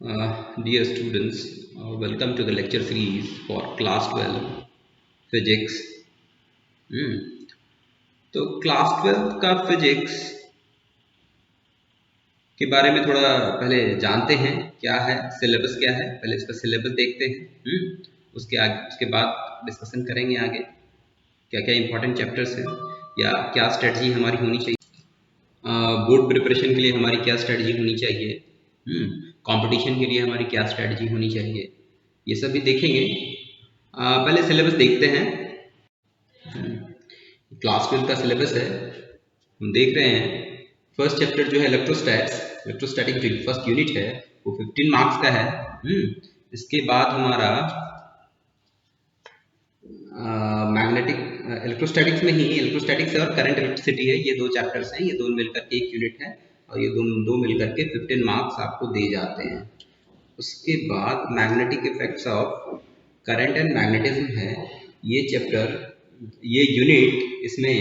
Dear students, welcome to the lecture series for class 12 physics. तो class 12 का physics के बारे में थोड़ा पहले जानते हैं। क्या है सिलेबस, क्या है, पहले इसका सिलेबस देखते हैं। उसके बाद डिस्कशन करेंगे आगे क्या क्या इंपॉर्टेंट चैप्टर्स हैं या क्या स्ट्रेटजी हमारी होनी चाहिए, बोर्ड प्रिपरेशन के लिए हमारी क्या स्ट्रेटजी होनी चाहिए, कंपटीशन के लिए हमारी क्या स्ट्रेटजी होनी चाहिए, ये सब भी देखेंगे। पहले सिलेबस देखते हैं। क्लास 12 का सिलेबस है, हम देख रहे हैं। फर्स्ट चैप्टर जो है इलेक्ट्रोस्टैटिक जो फर्स्ट यूनिट है वो 15 मार्क्स का है। इसके बाद हमारा मैग्नेटिक इलेक्ट्रोस्टैटिक्स में ही इलेक्ट्रोस्टैटिक्स और करंट इलेक्ट्रिसिटी है, ये दो चैप्टर्स हैं, ये दोनों मिलकर के एक यूनिट है और ये दो मिलकर के 15 मार्क्स आपको दे जाते हैं। उसके बाद magnetic effects of current and magnetism है ये चैप्टर, ये यूनिट। इसमें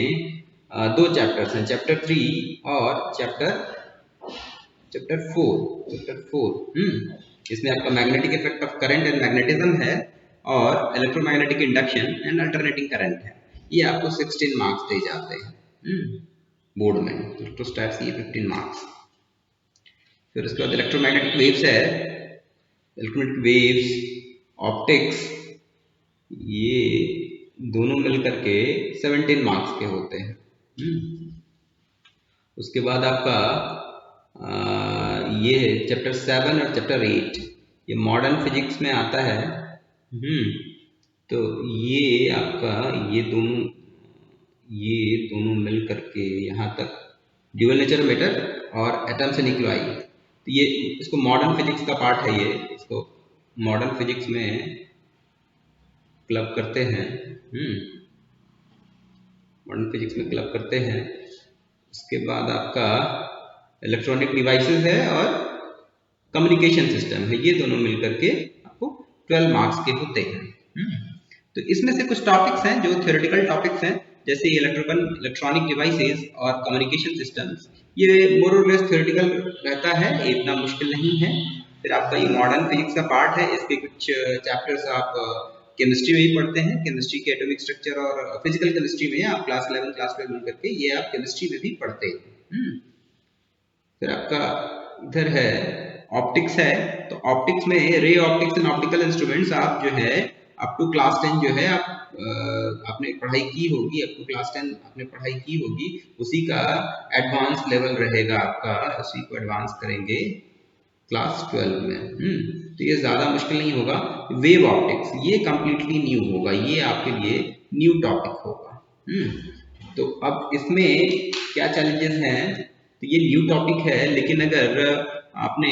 दो चैप्टर्स हैं, चैप्टर 3 और चैप्टर 4। इसमें आपका magnetic effect of current and magnetism है और electromagnetic induction and alternating current है। ये आपको 16 मार्क्स दे जाते हैं बोर्ड में। इलेक्ट्रोस्टैट्स ये 15 मार्क्स। फिर उसके बाद इलेक्ट्रोमैग्नेटिक वेव्स है, इलेक्ट्रोमैग्नेटिक वेव्स, ऑप्टिक्स, ये दोनों मिलकर के 17 मार्क्स के होते हैं। उसके बाद आपका ये चैप्टर 7 और चैप्टर 8 ये मॉडर्न फिजिक्स में आता है। तो ये आपका ये दोनों मिल करके यहाँ तक ड्यूअल नेचर मैटर और एटम्स एंड न्यूक्लियाई, तो ये इसको मॉडर्न फिजिक्स का पार्ट है। ये इसको मॉडर्न फिजिक्स में क्लब करते हैं। मॉडर्न फिजिक्स में क्लब करते हैं। उसके बाद आपका इलेक्ट्रॉनिक डिवाइसेस है और कम्युनिकेशन सिस्टम है, ये दोनों मिलकर के आपको 12 मार्क्स के होते हैं। तो इसमें से कुछ टॉपिक्स हैं जो थ्योरेटिकल टॉपिक्स हैं, जैसे इलेक्ट्रॉनिक डिवाइसेस और कम्युनिकेशन सिस्टम्स, ये मोर और लेस थ्योरेटिकल रहता है, इतना मुश्किल नहीं है। फिर आपका ये मॉडर्न फिजिक्स का पार्ट है, इसके कुछ चैप्टर्स आप केमिस्ट्री में ही पढ़ते हैं, केमिस्ट्री के एटॉमिक स्ट्रक्चर और फिजिकल केमिस्ट्री में आप क्लास 11 क्लास 12 मिल करके ये आप केमिस्ट्री में भी पढ़ते हैं। फिर आपका इधर है ऑप्टिक्स है, तो ऑप्टिक्स में ray optics and optical instruments आप जो है अप टू क्लास 10 जो है आप आपने पढ़ाई की होगी, अप टू क्लास 10 आपने पढ़ाई की होगी, उसी का एडवांस लेवल रहेगा आपका, उसी को एडवांस करेंगे क्लास 12 में। तो ये ज़्यादा मुश्किल नहीं होगा। वेव ऑप्टिक्स ये कंप्लीटली न्यू होगा, ये आपके लिए न्यू टॉपिक होगा। तो अब इसमें क्या चैलेंजेस हैं, तो ये न्यू टॉपिक है, लेकिन अगर आपने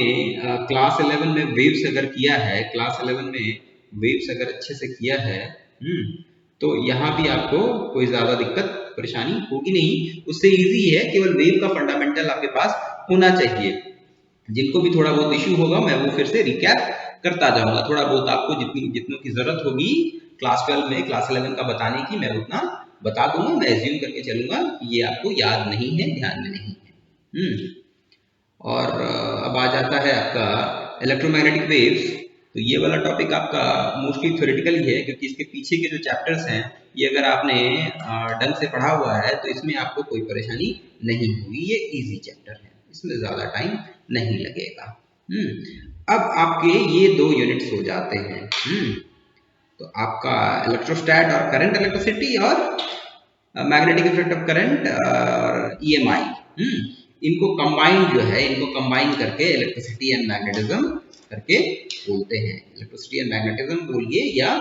क्लास 11 में वेव्स अगर किया है, क्लास 11 में वेव्स अगर अच्छे से किया है, तो यहाँ भी आपको कोई ज़्यादा दिक्कत परेशानी होगी नहीं, उससे इजी है। केवल वेव का फंडामेंटल आपके पास होना चाहिए। जिनको भी थोड़ा बहुत इश्यू होगा मैं वो फिर से रिकैप करता जाऊंगा, थोड़ा बहुत आपको जितनों की जरूरत होगी क्लास 12 में क्लास 11 का बताने की, मैं उतना बता दूंगा। मैं एज्यूम करके चलूंगा कि ये आपको याद नहीं है, ध्यान में नहीं है। और अब आ जाता है आपका इलेक्ट्रोमैग्नेटिक वेव्स। तो ये वाला टॉपिक आपका मोस्टली थ्योरेटिकल ही है, क्योंकि इसके पीछे के जो चैप्टर्स हैं ये अगर आपने ढंग से पढ़ा हुआ है तो इसमें आपको कोई परेशानी नहीं होगी, ये इजी चैप्टर है, इसमें ज़्यादा टाइम नहीं लगेगा। अब आपके ये दो यूनिट्स हो जाते हैं। तो आपका इलेक्ट्रोस्टैट और करंट इलेक्ट्रिसिटी और मैग्नेटिक इफेक्ट ऑफ करंट और EMI, इनको कंबाइन जो है, इनको कंबाइन करके इलेक्ट्रिसिटी एंड मैग्नेटिज्म करके बोलते हैं। इलेक्ट्रिसिटी एंड मैग्नेटिज्म बोलिए या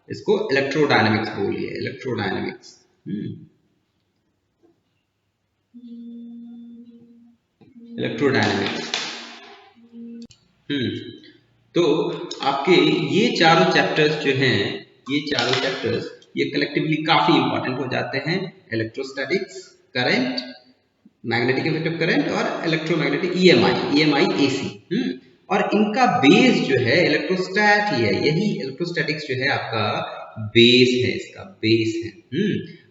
इसको इलेक्ट्रोडायनेमिक्स बोलिए, इलेक्ट्रोडायनेमिक्स। इलेक्ट्रोडायनेमिक्स। तो आपके ये चारों चैप्टर्स जो हैं, ये चारों चैप्टर्स ये कलेक्टिवली काफी इंपॉर्टेंट हो जाते हैं। Electrostatics, current, magnetic effect of current और इलेक्ट्रोमैग्नेटिक EMI AC। और इनका बेस जो है इलेक्ट्रोस्टैट ही है, यही इलेक्ट्रोस्टैटिक्स जो है आपका बेस है, इसका बेस है।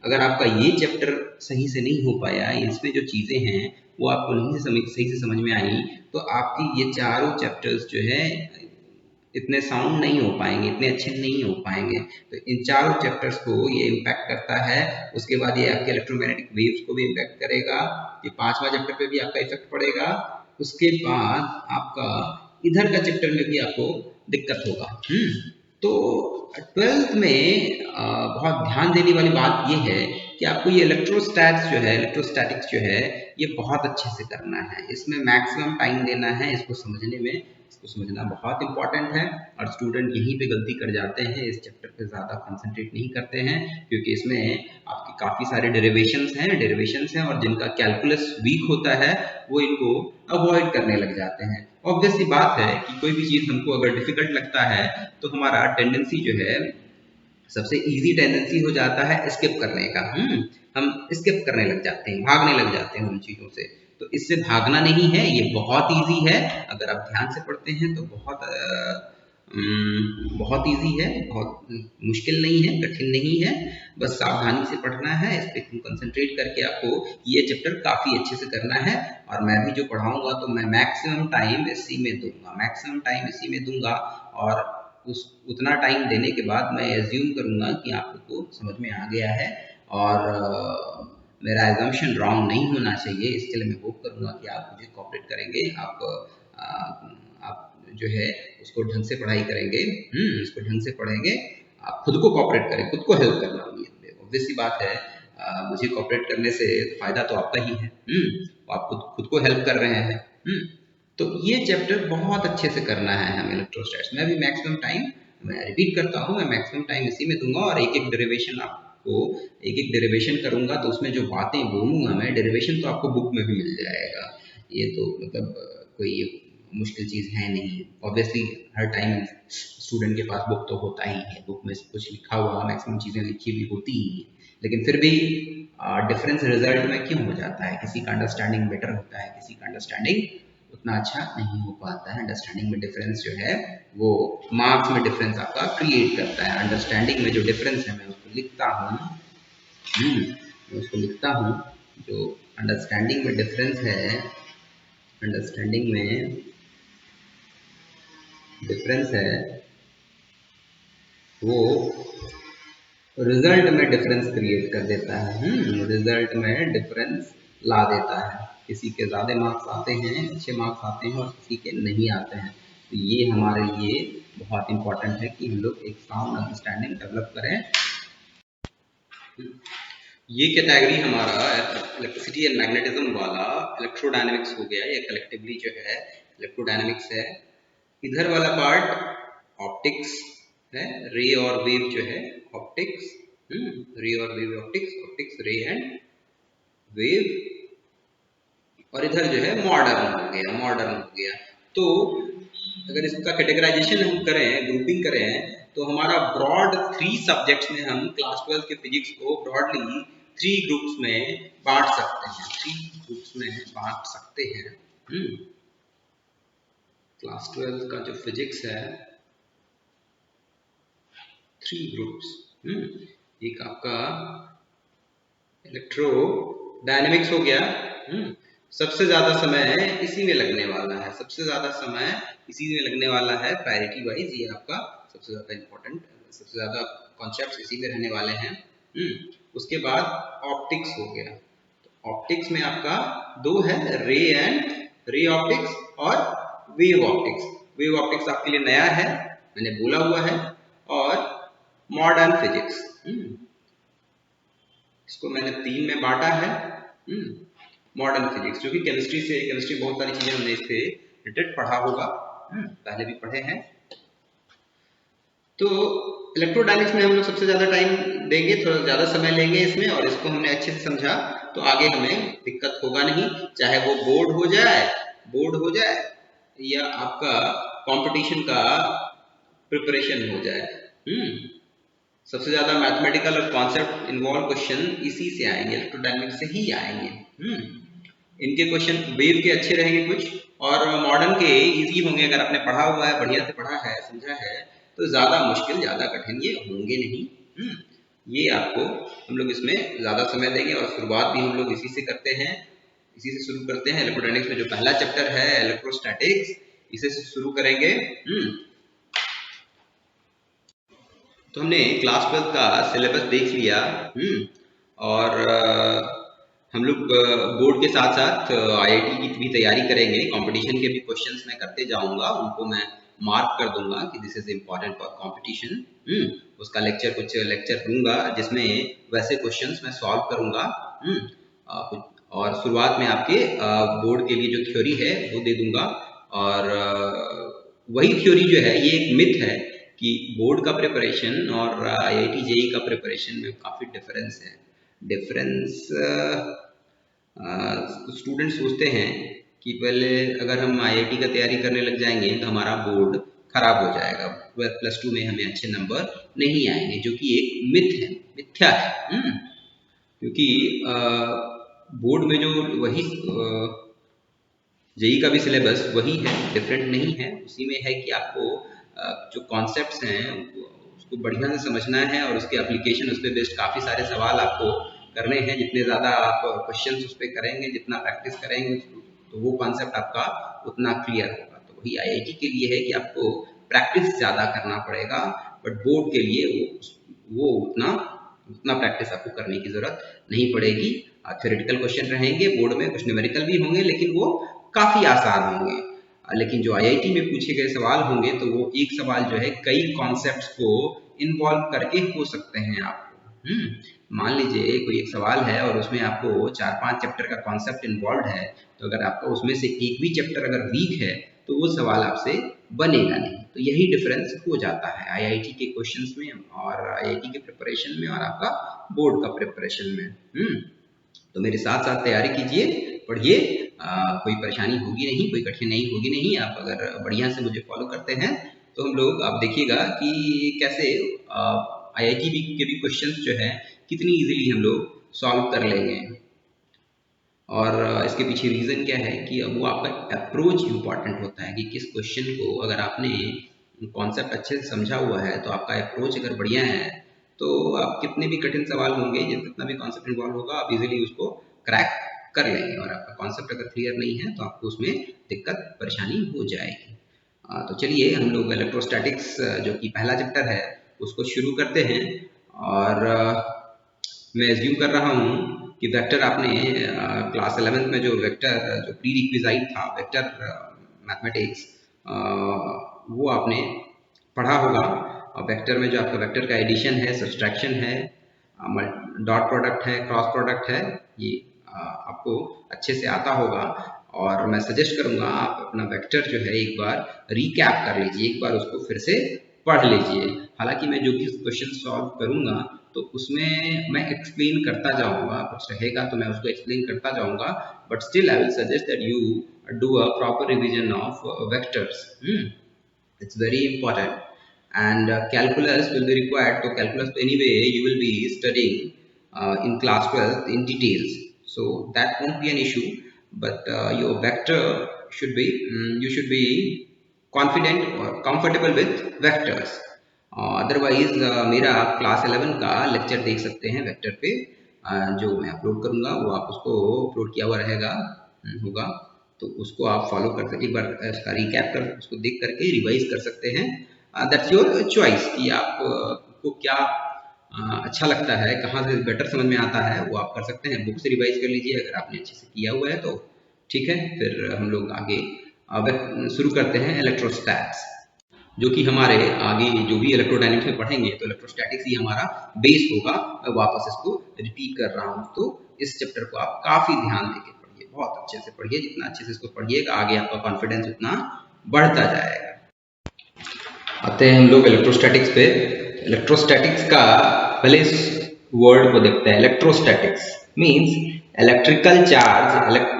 अगर आपका ये चैप्टर सही से नहीं हो पाया, इसमें जो चीजें हैं वो आपको नहीं सही से समझ में आई तो आपकी ये चारों चैप्टर्स जो है इतने साउंड नहीं हो पाएंगे, इतने अच्छे नहीं हो पाएंगे। तो इन चारों चैप्टर्स को ये इम्पैक्ट करता है। उसके बाद ये आपके इलेक्ट्रोमैग्नेटिक वेव्स को भी इम्पैक्ट करेगा। ये 5वां चैप्टर पे भी आपका इफेक्ट पड़ेगा। उसके बाद आपका इधर का चैप्टर में भी आपको दिक्कत होगा। तो 12th में बहुत ध्यान देने वाली बात ये है कि आपको ये इलेक्ट्रोस्टैट्स जो है, इलेक्ट्रोस्टैटिक्स जो है, ये बहुत अच्छे से करना है। इसमें मैक्सिमम टाइम देना है इसको समझने में। इसको समझना बहुत इंपॉर्टेंट है और स्टूडेंट यहीं पे गलती कर जाते हैं, इस चैप्टर पे ज़्यादा कंसंट्रेट नहीं करते हैं क्योंकि इसमें आपकी काफ़ी सारे डेरिवेशंस हैं और जिनका कैलकुलस वीक होता है वो इनको अवॉइड करने लग जाते हैं। ऑब्वियस सी बात है कि कोई भी चीज़ हमको अगर डिफिकल्ट लगता है तो हमारा टेंडेंसी जो है, सबसे इजी टेंडेंसी हो जाता है स्किप करने का। हम स्किप करने लग जाते हैं, भागने लग जाते हैं उन चीज़ों से। तो इससे भागना नहीं है, ये बहुत इजी है। अगर आप ध्यान से पढ़ते हैं तो बहुत इजी है, बहुत मुश्किल नहीं है, कठिन नहीं है। बस सावधानी से पढ़ना है, इस पर कंसंट्रेट करके आपको ये चैप्टर काफ़ी अच्छे से करना है। और मैं भी जो पढ़ाऊंगा तो मैं मैक्सिमम टाइम इसी में दूंगा और उतना टाइम देने के बाद मैं एज्यूम करूंगा कि आप लोग को समझ में आ गया है और मेरा एजम्पशन रॉन्ग नहीं होना चाहिए। इसके लिए मैं होप करूंगा कि आप मुझे कोऑपरेट करेंगे, आप जो है उसको ढंग से पढ़ाई करेंगे, इसको ढंग से पढ़ेंगे, आप खुद को कोऑपरेट करें, खुद को हेल्प करना। ऑब्वियस सी बात है, मुझे कोऑपरेट करने से फायदा तो आपका ही है। आप खुद को हेल्प कर रहे हैं। तो ये चैप्टर बहुत अच्छे से करना है हमें इलेक्ट्रोस्टैट्स में। अभी मैक्सिमम टाइम मैं रिपीट करता हूँ, मैं मैक्सिमम टाइम इसी में दूंगा और एक एक डेरिवेशन करूंगा तो उसमें जो बातें बोलूंगा मैं, डेरिवेशन तो आपको बुक में भी मिल जाएगा। ये तो मतलब कोई मुश्किल चीज़ है नहीं। ऑब्वियसली हर टाइम स्टूडेंट के पास बुक तो होता ही है, बुक में कुछ लिखा हुआ, मैक्सिमम चीज़ें लिखी हुई होती ही हैं, लेकिन फिर भी डिफरेंस रिजल्ट में क्यों हो जाता है? किसी का अंडरस्टैंडिंग बेटर होता है, किसी का अंडरस्टैंडिंग उतना अच्छा नहीं हो पाता है। अंडरस्टैंडिंग में डिफरेंस जो है वो मार्क्स में डिफरेंस आपका क्रिएट करता है। अंडरस्टैंडिंग में जो डिफरेंस है मैं उसको लिखता हूँ, जो अंडरस्टैंडिंग में डिफरेंस है, अंडरस्टैंडिंग में डिफरेंस है वो रिजल्ट में डिफरेंस क्रिएट कर देता है। रिजल्ट में डिफरेंस ला देता है। किसी के ज़्यादा मार्क्स आते हैं, अच्छे मार्क्स आते हैं और किसी के नहीं आते हैं। तो ये हमारे लिए बहुत इंपॉर्टेंट है कि हम लोग एक साउंड अंडरस्टैंडिंग डेवलप करें। ये कैटेगरी हमारा इलेक्ट्रिसिटी एंड मैग्नेटिज्म वाला इलेक्ट्रोडायनेमिक्स हो गया। ये कलेक्टिवली जो है इलेक्ट्रोडायनेमिक्स है। इधर वाला पार्ट ऑप्टिक्स है, रे और वेव जो है ऑप्टिक्स, रे और वेव ऑप्टिक्स रे एंड वेव। और इधर जो है मॉडर्न हो गया। तो अगर इसका कैटेगराइजेशन हम करें, ग्रुपिंग करें, तो हमारा ब्रॉड 3 सब्जेक्ट्स में हम क्लास 12 के फिजिक्स को ब्रॉडली 3 ग्रुप्स में बांट सकते हैं। क्लास 12 का जो फिजिक्स है 3 ग्रुप्स। एक आपका इलेक्ट्रो डायनेमिक्स हो गया। सबसे ज्यादा समय इसी में लगने वाला है, प्रायोरिटी वाइज ये आपका सबसे ज्यादा इंपॉर्टेंट, सबसे ज्यादा कॉन्सेप्ट्स इसी में रहने वाले हैं। उसके बाद ऑप्टिक्स हो गया। तो ऑप्टिक्स में आपका 2 है, रे ऑप्टिक्स और वेव ऑप्टिक्स आपके लिए नया है, मैंने बोला हुआ है। और मॉडर्न फिजिक्स, इसको मैंने 3 में बांटा है। मॉडर्न फिजिक्स जो कि केमिस्ट्री बहुत सारी चीजें हमने इससे रिलेटेड पढ़ा होगा, पहले भी पढ़े हैं। तो इलेक्ट्रोडायनेमिक्स में हम लोग सबसे ज्यादा टाइम देंगे, थोड़ा ज्यादा समय लेंगे इसमें, और इसको हमने अच्छे से समझा तो आगे हमें दिक्कत होगा नहीं, चाहे वो बोर्ड हो जाए या आपका कंपटीशन का प्रिपरेशन हो जाए। सबसे ज्यादा मैथमेटिकल और कॉन्सेप्ट इन्वॉल्व क्वेश्चन इसी से आएंगे, इलेक्ट्रोडायनेमिक्स से ही आएंगे। इनके क्वेश्चन वेव के अच्छे रहेंगे कुछ, और मॉडर्न के इजी होंगे। अगर आपने पढ़ा हुआ है, बढ़िया से पढ़ा है, समझा है, तो ज्यादा मुश्किल, ज्यादा कठिन ये होंगे नहीं। ये आपको हम लोग इसमें ज्यादा समय देंगे और शुरुआत भी हम लोग इसी से करते हैं। इसी से शुरू करते हैं। इलेक्ट्रोडायनेमिक्स में जो पहला चैप्टर है इलेक्ट्रोस्टैटिक्स, इसे शुरू करेंगे। तो हमने क्लास 12 का सिलेबस देख लिया। और हम लोग बोर्ड के साथ साथ आईआईटी की भी तैयारी करेंगे। कंपटीशन के भी क्वेश्चंस मैं करते जाऊंगा, उनको मैं मार्क कर दूंगा कि this is important for competition. उसका कुछ लेक्चर दूंगा जिसमें वैसे क्वेश्चंस मैं सॉल्व करूंगा। और शुरुआत में आपके बोर्ड के लिए जो थ्योरी है वो दे दूंगा। और वही थ्योरी जो है ये एक मिथ है कि बोर्ड का प्रिपरेशन और आईआईटी जेईई का प्रिपरेशन में काफ़ी डिफरेंस है। स्टूडेंट सोचते हैं कि पहले अगर हम आईआईटी का तैयारी करने लग जाएंगे तो हमारा बोर्ड खराब हो जाएगा, +2 में हमें अच्छे नंबर नहीं आएंगे, जो कि एक मिथ है, मिथ्या है। क्योंकि बोर्ड में जो वही जेईई का भी सिलेबस वही है, डिफरेंट नहीं है। उसी में है कि आपको जो कॉन्सेप्ट्स हैं उसको बढ़िया से समझना है और उसके एप्लीकेशन, उस पर बेस्ड काफ़ी सारे सवाल आपको करने हैं। जितने ज़्यादा आप क्वेश्चंस उस पर करेंगे, जितना प्रैक्टिस करेंगे, तो वो कॉन्सेप्ट आपका उतना क्लियर होगा। तो वही आईआईटी के लिए है कि आपको प्रैक्टिस ज़्यादा करना पड़ेगा, बट बोर्ड के लिए वो उतना प्रैक्टिस आपको करने की ज़रूरत नहीं पड़ेगी। थ्योरेटिकल क्वेश्चन रहेंगे बोर्ड में, कुछ न्यूमेरिकल भी होंगे, लेकिन वो काफ़ी आसान होंगे। लेकिन जो आईआईटी में पूछे गए सवाल होंगे तो वो एक सवाल जो है कई कॉन्सेप्ट्स को इन्वॉल्व करके हो सकते हैं आपको। मान लीजिए कोई एक सवाल है और उसमें आपको 4-5 चैप्टर का कॉन्सेप्ट इन्वॉल्व है, तो अगर आपका उसमें से एक भी चैप्टर अगर वीक है तो वो सवाल आपसे बनेगा नहीं। तो यही डिफरेंस हो जाता है आईआईटी के क्वेश्चंस में और आईआईटी के प्रिपरेशन में और आपका बोर्ड का प्रिपरेशन में। तो मेरे साथ साथ तैयारी कीजिए, पढ़िए, कोई परेशानी होगी नहीं, कोई कठिनाई होगी नहीं। आप अगर बढ़िया से मुझे फॉलो करते हैं तो हम लोग, आप देखिएगा कि कैसे आईआईटी के भी क्वेश्चंस जो हैं कितनी इजीली हम लोग सॉल्व कर लेंगे। और इसके पीछे रीज़न क्या है कि अब वो आपका अप्रोच इम्पॉर्टेंट होता है कि किस क्वेश्चन को अगर आपने कॉन्सेप्ट अच्छे से समझा हुआ है तो आपका अप्रोच अगर बढ़िया है तो आप कितने भी कठिन सवाल होंगे, जितना भी कॉन्सेप्ट इन्वॉल्व होगा, आप इजीली उसको क्रैक कर लेंगे। और आपका कॉन्सेप्ट अगर क्लियर नहीं है तो आपको उसमें दिक्कत परेशानी हो जाएगी। तो चलिए हम लोग इलेक्ट्रोस्टैटिक्स जो कि पहला चैप्टर है उसको शुरू करते हैं। और मैं एज्यूम कर रहा हूँ कि वेक्टर आपने क्लास 11th में जो वेक्टर जो प्री रिक्विजाइट था वेक्टर मैथमेटिक्स, वो आपने पढ़ा होगा। और वेक्टर में जो आपका वेक्टर का एडिशन है, सब्सट्रैक्शन है, डॉट प्रोडक्ट है, क्रॉस प्रोडक्ट है, ये आपको अच्छे से आता होगा। और मैं सजेस्ट करूंगा आप अपना वेक्टर जो है एक बार रिकैप कर लीजिए, एक बार उसको फिर से पढ़ लीजिए। हालांकि मैं जो भी क्वेश्चन सॉल्व करूंगा तो उसमें मैं एक्सप्लेन करता जाऊंगा, कुछ रहेगा तो मैं उसको एक्सप्लेन करता जाऊंगा, but still I will suggest that you do a proper revision of vectors. It's very important. And calculus will be required. So calculus anyway you will be studying in class 12 in details, so that won't be an issue. But your vector should be, you should be confident or comfortable with vectors. Otherwise मेरा आप class 11 का lecture देख सकते हैं vector पे, जो मैं upload करूंगा वो आप उसको अपलोड किया हुआ रहेगा होगा, तो उसको आप फॉलो कर सकते, एक बार इसका रिकैप कर उसको देख करके रिवाइज कर सकते हैं। दैट्स योर चॉइस कि आपको क्या अच्छा लगता है, कहाँ से बेटर समझ में आता है, वो आप कर सकते हैं। बुक से रिवाइज कर लीजिए अगर आपने अच्छे से किया हुआ है तो ठीक है। फिर हम लोग आगे शुरू करते हैं इलेक्ट्रोस्टैट्स, जो कि हमारे आगे जो भी इलेक्ट्रोडायनेमिक्स में पढ़ेंगे तो इलेक्ट्रोस्टैटिक्स ही हमारा बेस होगा। मैं वापस इसको रिपीट कर रहा हूँ। तो इस चैप्टर को आप काफ़ी ध्यान देके पढ़िए, बहुत अच्छे से पढ़िए। जितना अच्छे से इसको पढ़िएगा आगे आपका कॉन्फिडेंस उतना बढ़ता जाएगा। आते हैं हम लोग इलेक्ट्रोस्टैटिक्स पे। इलेक्ट्रोस्टैटिक्स का पहले इस वर्ड को देखते हैं। Electrostatics means electrical charge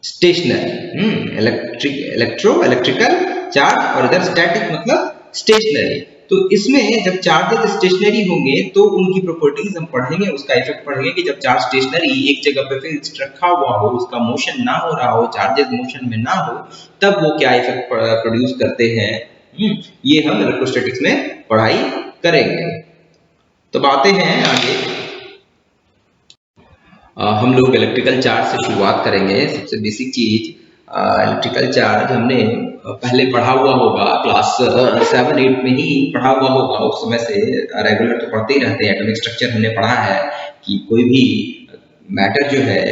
stationary, electrical charge, और इधर स्टैटिक मतलब स्टेशनरी। तो इसमें जब चार्जेस स्टेशनरी होंगे तो उनकी प्रॉपर्टीज हम पढ़ेंगे, उसका इफेक्ट पढ़ेंगे कि जब चार्ज स्टेशनरी एक जगह पे फिक्स्ड रखा हुआ हो, उसका मोशन ना हो रहा हो, चार्जेस मोशन में ना हो, तब वो क्या इफेक्ट प्रोड्यूस करते हैं। ये हम इलेक्ट्रोस्टैटिक्स में पढ़ाई करेंगे। तो आते हैं आगे हम लोग इलेक्ट्रिकल चार्ज से शुरुआत करेंगे। सबसे बेसिक चीज इलेक्ट्रिकल चार्ज हमने पहले पढ़ा हुआ होगा, क्लास 7-8 में ही पढ़ा हुआ होगा। उस समय से रेगुलर तो पढ़ते ही रहते हैं। एटॉमिक स्ट्रक्चर हमने पढ़ा है कि कोई भी मैटर जो है,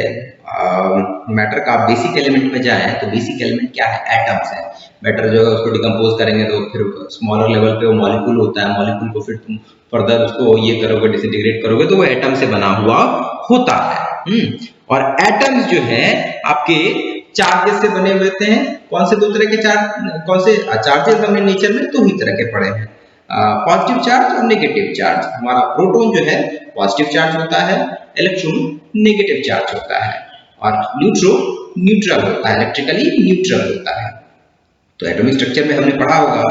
मैटर का बेसिक एलिमेंट में जाए तो बेसिक एलिमेंट क्या है? एटम्स है। मैटर जो है उसको डिकम्पोज करेंगे तो फिर स्मॉलर लेवल पे वो मॉलिक्यूल होता है। मॉलिक्यूल को फिर तुम फर्दर उसको ये करोगे, डिसइंटीग्रेट करोगे तो वो एटम से बना हुआ होता है। और एटम्स जो है आपके चार्जेस से बने हुए थे। कौन से दो तरह के चार्ज, कौन से चार्जेस हमने नेचर में दो ही तरह के पढ़े हैं, पॉजिटिव चार्ज और नेगेटिव चार्ज। हमारा प्रोटॉन जो है पॉजिटिव चार्ज होता है, इलेक्ट्रॉन नेगेटिव चार्ज होता है, और न्यूट्रॉन न्यूट्रल होता है, इलेक्ट्रिकली न्यूट्रल होता है। तो एटॉमिक स्ट्रक्चर में हमने पढ़ा होगा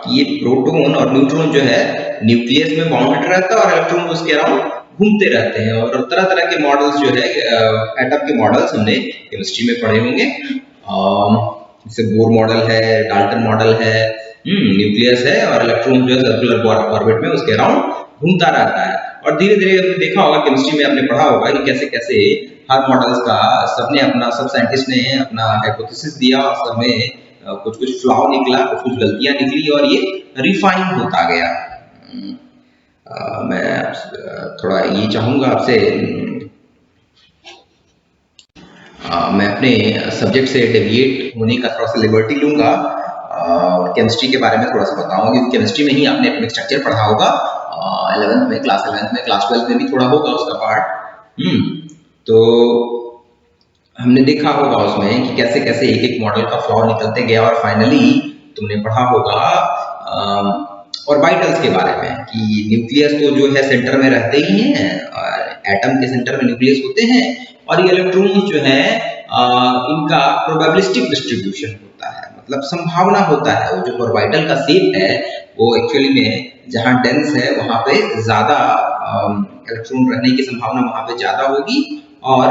कि ये प्रोटॉन और न्यूट्रॉन जो है न्यूक्लियस में बाउंडेड रहता है और इलेक्ट्रॉन उसके अराउंड घूमते रहते हैं। और तरह तरह के मॉडल्स जो है एटम के मॉडल्स हमने केमिस्ट्री में पढ़े होंगे। जैसे बोर मॉडल है, डाल्टन मॉडल है, न्यूक्लियस है और इलेक्ट्रॉन जो है सर्कुलर ऑर्बिट में उसके अराउंड घूमता रहता है। और धीरे धीरे हमने देखा होगा, केमिस्ट्री में आपने पढ़ा होगा कि कैसे कैसे हर मॉडल्स का सबने अपना, सब साइंटिस्ट ने अपना हाइपोथेसिस दिया और सब में कुछ कुछ फ्लॉ निकला, कुछ कुछ गलतियां निकली और ये रिफाइन होता गया। मैं थोड़ा ये चाहूंगा आपसे, मैं अपने सब्जेक्ट से डेविएट होने का थोड़ा सा लिबर्टी लूंगा और केमिस्ट्री के बारे में थोड़ा सा बताऊंगा, क्योंकि केमिस्ट्री में ही आपने एटॉमिक स्ट्रक्चर पढ़ा होगा 11th में, क्लास 11th में, क्लास 12th में भी थोड़ा होगा उसका पार्ट। तो हमने देखा होगा उसमें कि कैसे कैसे एक एक मॉडल का फ्लॉ निकलते गया और फाइनली तुमने पढ़ा होगा ऑर्बिटल्स के बारे में कि न्यूक्लियस तो जो है सेंटर में रहते ही हैं और एटम के सेंटर में न्यूक्लियस होते हैं, और ये इलेक्ट्रॉन्स जो है इनका प्रोबेबिलिस्टिक डिस्ट्रीब्यूशन होता है, मतलब संभावना होता है। वो जो ऑर्बिटल का शेप है वो एक्चुअली में जहां डेंस है वहां पे ज्यादा इलेक्ट्रॉन रहने की संभावना वहां पे ज्यादा होगी, और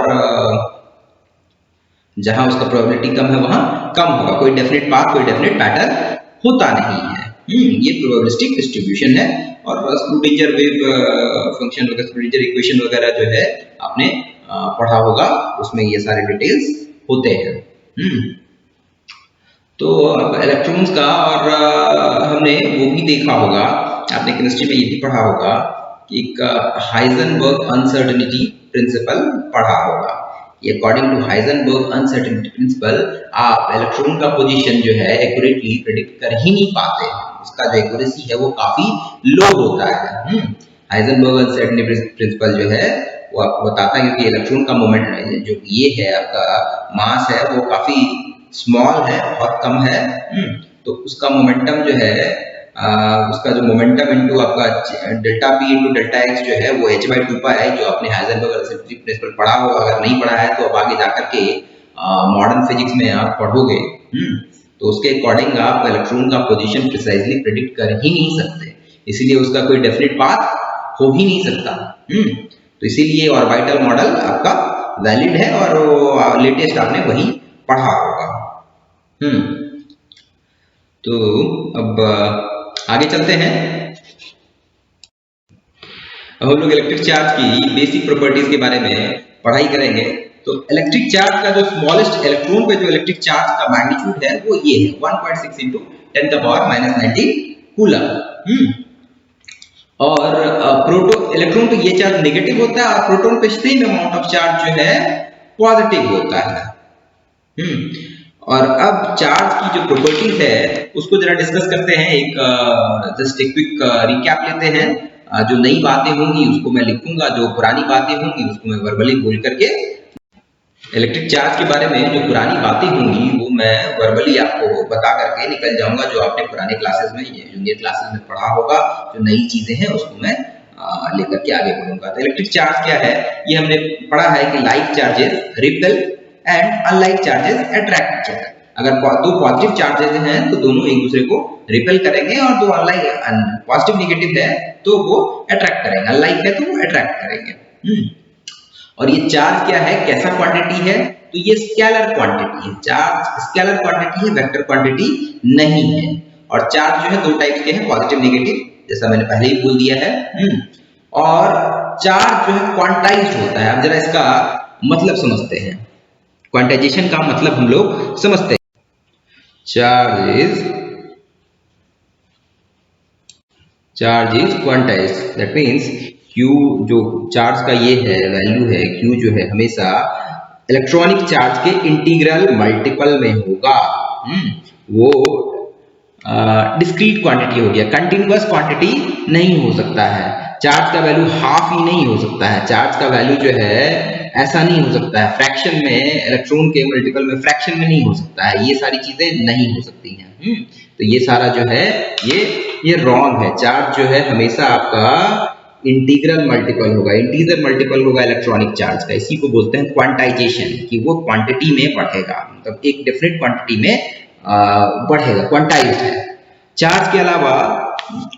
जहां उसका प्रोबेबिलिटी कम है वहां कम होगा। कोई डेफिनेट पाथ, कोई डेफिनेट पैटर्न होता नहीं है। ये प्रोबेबिलिस्टिक डिस्ट्रीब्यूशन है। और स्क्रूडिंजर वेव फंक्शन वगैरह, स्क्रूडिंजर इक्वेशन वगैरह जो है आपने पढ़ा होगा, उसमें ये सारे डिटेल्स होते हैं। तो अब इलेक्ट्रॉन्स का, और हमने वो भी देखा होगा, आपने केमिस्ट्री में ये भी पढ़ा होगा कि एक हाइजेनबर्ग अनसर्टेनिटी प्रिंसिपल पढ़ा होगा। According to Heisenberg uncertainty principle आप इलेक्ट्रॉन का पोजीशन जो है एक्यूरेटली प्रेडिक्ट कर ही नहीं पाते, उसका जो एक्यूरेसी है वो काफी लो होता है। हाइजेनबर्ग अनसर्टेनिटी प्रिंसिपल जो है वो आपको बताता है कि इलेक्ट्रॉन का मोमेंट जो ये है, आपका मास है, वो काफी स्मॉल है, बहुत कम है। तो उसका मोमेंटम जो है, उसका जो मोमेंटम इनटू आपका delta P into delta x जो है वो h/2 पाई है, जो आपने हाइजेनबर्ग अनसर्टेनिटी प्रिंसिपल पढ़ा हो। अगर नहीं पढ़ा है तो अब आगे जाकर के मॉडर्न फिजिक्स में आप पढ़ोगे, तो उसके अकॉर्डिंग आप इलेक्ट्रॉन का पोजीशन प्रिसाइजली प्रेडिक्ट कर ही नहीं सकते, इसीलिए उसका कोई डेफिनेट पाथ हो ही नहीं सकता। तो इसीलिए ऑर्बिटल मॉडल आपका वैलिड है और लेटेस्ट आपने वही पढ़ा होगा। तो अब आगे चलते हैं। अब हम लोग इलेक्ट्रिक चार्ज की बेसिक प्रॉपर्टीज के बारे में पढ़ाई करेंगे। तो इलेक्ट्रिक चार्ज का जो स्मॉलेस्ट इलेक्ट्रॉन पे जो इलेक्ट्रिक चार्ज का मैग्नीट्यूड है वो ये है 1.6 × 10⁻⁻⁹ कूलम। और प्रोटॉन, इलेक्ट्रॉन पे ये चार्ज नेगेटिव होता है और प्रोटॉन पे सेम अमाउंट ऑफ चार्ज जो है पॉजिटिव होता है। और अब चार्ज की जो प्रॉपर्टीज है उसको जरा डिस्कस करते हैं। एक जस्ट एक क्विक रिकैप लेते हैं। जो नई बातें होंगी उसको मैं लिखूंगा, जो पुरानी बातें होंगी उसको मैं वर्बली बोल करके, इलेक्ट्रिक चार्ज के बारे में जो पुरानी बातें होंगी वो मैं वर्बली आपको बता करके निकल जाऊंगा, जो आपने पुराने क्लासेस में, जूनियर क्लासेस में पढ़ा होगा। जो नई चीजें हैं उसको मैं लेकर के आगे बढ़ूंगा। तो इलेक्ट्रिक चार्ज क्या है, ये हमने पढ़ा है कि like charges repel and unlike charges attract each other. अगर दो पॉजिटिव चार्जेस हैं तो दोनों एक दूसरे को रिपेल करेंगे, और दो अनलाइक पॉजिटिव नेगेटिव है तो वो अट्रैक्ट करेंगे, अनलाइक है तो वो अट्रैक्ट करेंगे। और ये चार्ज क्या है, कैसा क्वांटिटी है, तो ये स्केलर क्वांटिटी है। चार्ज स्केलर क्वांटिटी है, वेक्टर क्वांटिटी नहीं है। और चार्ज जो है दो टाइप के हैं, पॉजिटिव नेगेटिव, जैसा मैंने पहले ही बोल दिया है। और चार्ज जो है क्वांटाइज्ड होता है। अब जरा इसका मतलब समझते हैं, क्वांटाइजेशन का मतलब हम लोग समझते हैं। Charge is quantize, that means Q जो चार्ज का ये है वैल्यू है, Q जो है हमेशा इलेक्ट्रॉनिक चार्ज के इंटीग्रल मल्टीपल में होगा। वो डिस्क्रीट क्वांटिटी हो गया, कंटिन्यूअस क्वांटिटी नहीं हो सकता है। चार्ज का वैल्यू हाफ ही नहीं हो सकता है, चार्ज का वैल्यू जो है ऐसा नहीं हो सकता है, फ्रैक्शन में इलेक्ट्रॉन के मल्टीपल में फ्रैक्शन में नहीं हो सकता है, ये सारी चीजें नहीं हो सकती हैं। तो ये सारा जो है ये रॉन्ग है। चार्ज जो है हमेशा आपका इंटीग्रल मल्टीपल होगा, इंटीजर मल्टीपल होगा इलेक्ट्रॉनिक चार्ज का। इसी को बोलते हैं क्वांटाइजेशन, कि वो क्वांटिटी में बढ़ेगा, मतलब एक डेफिनेट क्वांटिटी में बढ़ेगा, क्वांटाइज्ड है। चार्ज के अलावा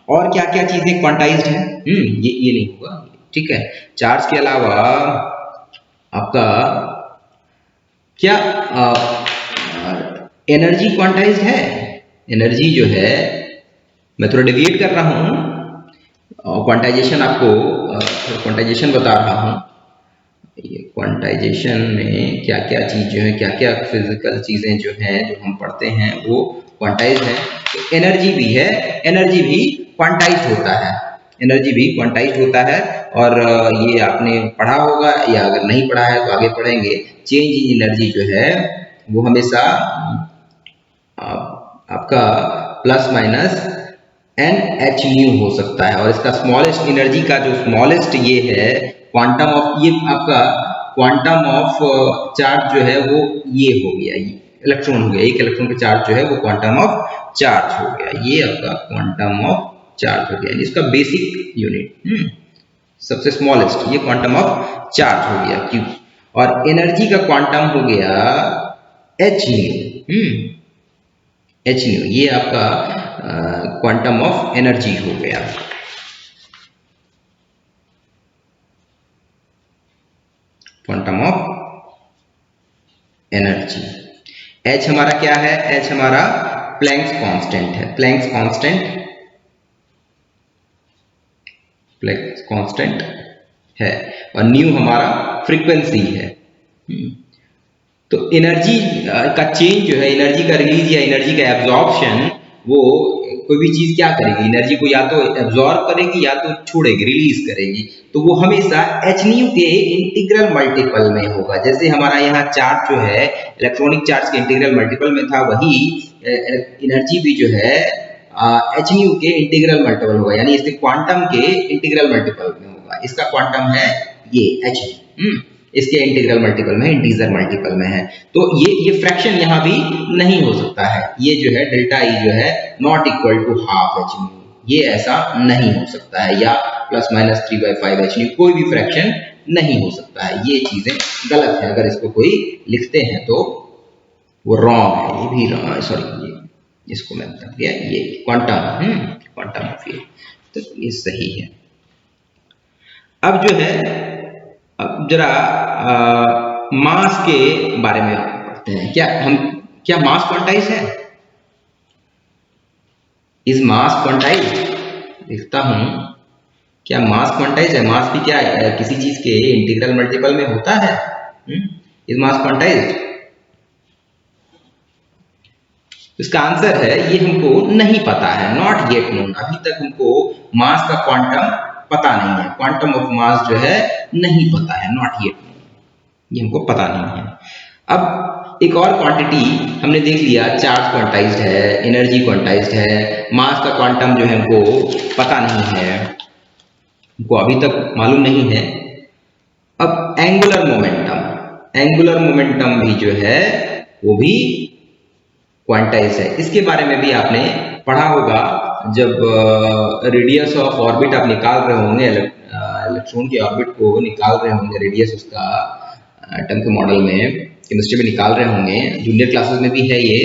और क्या क्या चीजें क्वांटाइज्ड है? ये नहीं होगा, ठीक है। चार्ज के अलावा आपका क्या एनर्जी क्वांटाइज्ड है? एनर्जी जो है, मैं थोड़ा डेविएट कर रहा हूं, क्वांटाइजेशन आपको क्वांटाइजेशन बता रहा हूं। ये क्वांटाइजेशन में क्या क्या चीज जो है, क्या क्या फिजिकल चीजें जो हैं जो हम पढ़ते हैं वो क्वांटाइज है। तो एनर्जी भी है, एनर्जी भी क्वांटाइज होता है, एनर्जी भी क्वांटाइज होता है। और ये आपने पढ़ा होगा, या अगर नहीं पढ़ा है तो आगे पढ़ेंगे। चेंज इन एनर्जी जो है वो हमेशा आपका plus minus n h nu हो सकता है। और इसका स्मॉलेस्ट एनर्जी का जो स्मॉलेस्ट ये है क्वांटम ऑफ, ये आपका क्वांटम ऑफ चार्ज जो है वो ये हो गया, ये इलेक्ट्रॉन हो गया, एक इलेक्ट्रॉन का चार्ज जो है वो क्वांटम ऑफ चार्ज हो गया, ये आपका क्वांटम ऑफ चार्ज हो गया, इसका बेसिक यूनिट सबसे स्मॉलेस्ट, ये क्वांटम ऑफ चार्ज हो गया क्यू। और एनर्जी का क्वांटम हो गया एच न्यू, एच न्यू, ये आपका क्वांटम ऑफ एनर्जी हो गया। Quantum of energy. एच हमारा क्या है? एच हमारा प्लैंक्स कांस्टेंट है, प्लैंक्स कांस्टेंट, प्लैंक्स कांस्टेंट है। और न्यू हमारा फ्रीक्वेंसी है। तो एनर्जी का चेंज जो है, एनर्जी का रिलीज या एनर्जी का एब्जॉर्प्शन, वो कोई भी चीज क्या करेगी, एनर्जी को या तो एब्जॉर्ब करेगी या तो छोड़ेगी, रिलीज करेगी। तो वो हमेशा एच न्यू के इंटीग्रल मल्टीपल में होगा। जैसे हमारा यहाँ चार्ज जो है इलेक्ट्रॉनिक चार्ज के इंटीग्रल मल्टीपल में था, वही एनर्जी भी जो है एच न्यू के इंटीग्रल मल्टीपल होगा, यानी इसके क्वांटम के इंटीग्रल मल्टीपल में होगा। इसका क्वांटम है ये एच, इसके इंटीग्रल मल्टीपल में, इंटीजर मल्टीपल में है। तो ये फ्रैक्शन यहाँ भी नहीं हो सकता है, ये जो है डेल्टा ई जो है not equal to half h nu, ये ऐसा नहीं हो सकता है, या प्लस माइनस 3/5 एच न्यू, कोई भी फ्रैक्शन नहीं हो सकता है। ये चीजें गलत है, अगर इसको कोई लिखते हैं तो वो रॉन्ग है, ये भी सॉरी, इसको मैं बता गया, ये क्वांटम, क्वांटम ऑफ ये, तो ये सही है। अब जो है, अब जरा मास के बारे में पढ़ते हैं। क्या मास क्वांटाइज है? Is mass quantize? लिखता हूं, क्या मास क्वांटाइज है? मास भी क्या किसी चीज के इंटीग्रल मल्टीपल में होता है? Is mass quantize? इसका आंसर है ये हमको नहीं पता है, नॉट येट नोन। अभी तक हमको मास का क्वांटम पता नहीं है, क्वांटम ऑफ मास जो है नहीं पता है, नॉट येट नोन, ये हमको पता नहीं है। अब एक और क्वांटिटी हमने देख लिया, चार्ज क्वांटाइज्ड है, एनर्जी क्वांटाइज्ड है, मास का क्वांटम जो है हमको पता नहीं है, हमको अभी तक मालूम नहीं है। अब एंगुलर मोमेंटम, एंगुलर मोमेंटम भी जो है वो भी क्वांटाइज है। इसके बारे में भी आपने पढ़ा होगा, जब रेडियस ऑफ ऑर्बिट आप निकाल रहे होंगे, इलेक्ट्रॉन की ऑर्बिट को निकाल रहे होंगे, रेडियस उसका एटम के मॉडल में केमिस्ट्री में निकाल रहे होंगे, जूनियर क्लासेस में भी है ये,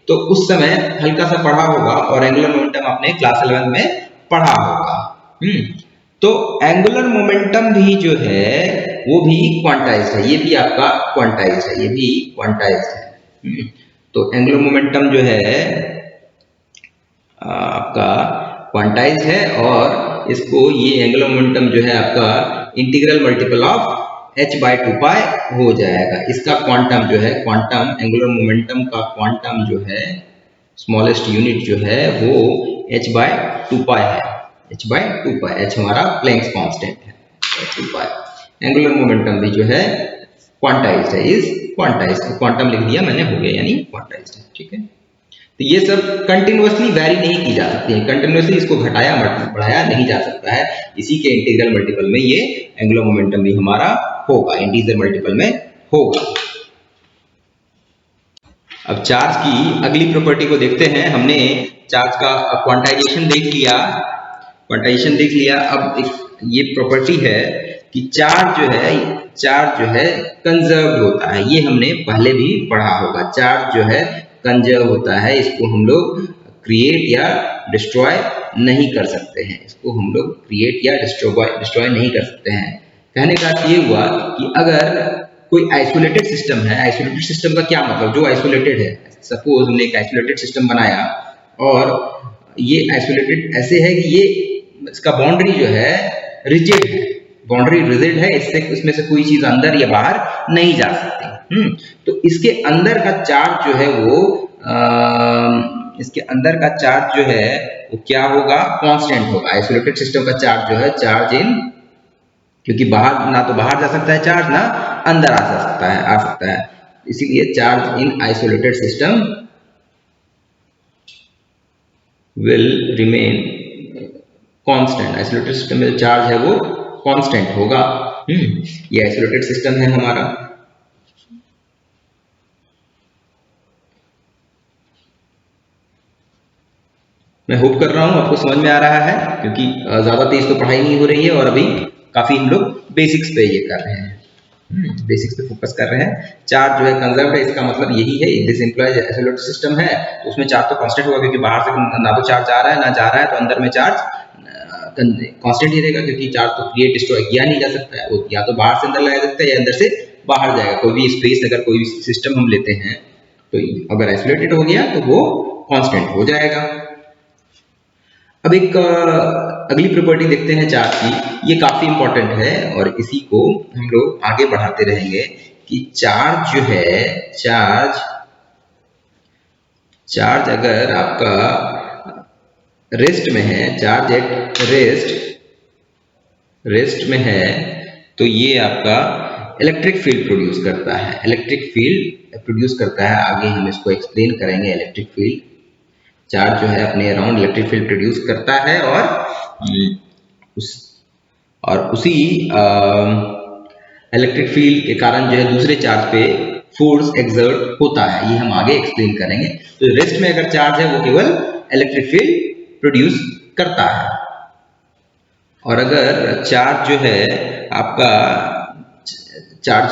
तो उस समय हल्का सा पढ़ा होगा। और एंगुलर मोमेंटम आपने क्लास 11 में पढ़ा होगा। तो एंगुलर मोमेंटम भी जो है वो भी क्वांटाइज है, ये भी आपका क्वांटाइज है, ये भी क्वांटाइज है। तो एंगुलर मोमेंटम जो है आपका क्वांटाइज है, और इसको, ये एंगुलर मोमेंटम जो है आपका इंटीग्रल मल्टीपल ऑफ h/2π हो जाएगा। इसका क्वांटम जो है, क्वांटम एंगुलर मोमेंटम का क्वांटम जो है, स्मॉलेस्ट यूनिट जो है वो h/2π है। h/2π, h हमारा प्लैंक्स कांस्टेंट है, 2π। एंगुलर मोमेंटम भी जो है क्वांटाइज्ड है, इज क्वांटाइज्ड, क्वांटम लिख दिया मैंने, हो गया यानी क्वांटाइज्ड है, ठीक है। तो ये सब कंटिन्यूअसली वैरी नहीं की जा सकती है, कंटिन्यूअसली इसको घटाया बढ़ाया नहीं जा सकता है। इसी के इंटीग्रल मल्टीपल में ये एंगुलर मोमेंटम भी हमारा होगा, इंटीजर मल्टीपल में होगा। अब चार्ज की अगली प्रॉपर्टी को देखते हैं। हमने चार्ज का क्वांटाइजेशन देख लिया। अब एक ये प्रॉपर्टी है कि चार्ज जो है कंजर्व्ड होता है। ये हमने पहले भी पढ़ा होगा। चार्ज जो है कंजर्व होता है, इसको हम लोग क्रिएट या डिस्ट्रॉय नहीं कर सकते हैं। इसको हम लोग क्रिएट या डिस्ट्रॉय नहीं कर सकते हैं। कहने का अर्थ ये हुआ कि अगर कोई आइसोलेटेड सिस्टम है, आइसोलेटेड सिस्टम का क्या मतलब, जो आइसोलेटेड है, सपोज हमने एक आइसोलेटेड सिस्टम बनाया और ये आइसोलेटेड ऐसे है कि ये इसका बाउंड्री जो है रिजिड है, बाउंड्री रिजिड है, इससे उसमें से कोई चीज अंदर या बाहर नहीं जा सकती। तो इसके अंदर का चार्ज जो है वो इसके अंदर का चार्ज जो है वो क्या होगा, कांस्टेंट होगा। आइसोलेटेड सिस्टम का चार्ज जो है, चार्ज इन, क्योंकि बाहर ना तो बाहर जा सकता है चार्ज, ना अंदर आ सकता है, इसीलिए charge in isolated system will remain constant. Isolated system में चार्ज है वो कांस्टेंट होगा। ये आइसोलेटेड सिस्टम है हमारा। मैं होप कर रहा हूं आपको समझ में आ रहा है, क्योंकि ज्यादा तेज तो पढ़ाई नहीं हो रही है और अभी काफी हम लोग बेसिक्स पे ये कर रहे हैं, बेसिक्स पे फोकस कर रहे हैं। चार्ज जो है कंजर्व्ड है, इसका मतलब यही है, दिस इंप्लाइज आइसोलेटेड सिस्टम है तो उसमें चार्ज तो कांस्टेंट होगा, क्योंकि बाहर से ना तो चार्ज आ रहा है ना जा रहा है, तो अंदर में चार्ज कांस्टेंट ही रहेगा, क्योंकि चार्ज तो क्रिएट डिस्ट्रॉय किया नहीं जा सकता है, वो या तो बाहर से अंदर लाया जा सकता है या अंदर से बाहर जाएगा। कोई भी स्पेस, अगर कोई भी सिस्टम हम लेते हैं तो अगर आइसोलेटेड हो गया तो वो कांस्टेंट हो जाएगा। अब एक अगली प्रॉपर्टी देखते हैं चार्ज की, ये काफी इंपॉर्टेंट है और इसी को हम लोग आगे बढ़ाते रहेंगे कि चार्ज जो है, चार्ज अगर आपका रेस्ट में है, चार्ज एट रेस्ट में है, तो ये आपका इलेक्ट्रिक फील्ड प्रोड्यूस करता है। इलेक्ट्रिक फील्ड प्रोड्यूस करता है, आगे हम इसको एक्सप्लेन करेंगे। इलेक्ट्रिक फील्ड, चार्ज जो है अपने अराउंड इलेक्ट्रिक फील्ड प्रोड्यूस करता है और उसी इलेक्ट्रिक फील्ड के कारण जो है दूसरे चार्ज पे फोर्स एक्सर्ट होता है, ये हम आगे एक्सप्लेन करेंगे। तो रेस्ट में अगर चार्ज है वो केवल इलेक्ट्रिक फील्ड प्रोड्यूस करता है, और अगर चार्ज जो है आपका चार्ज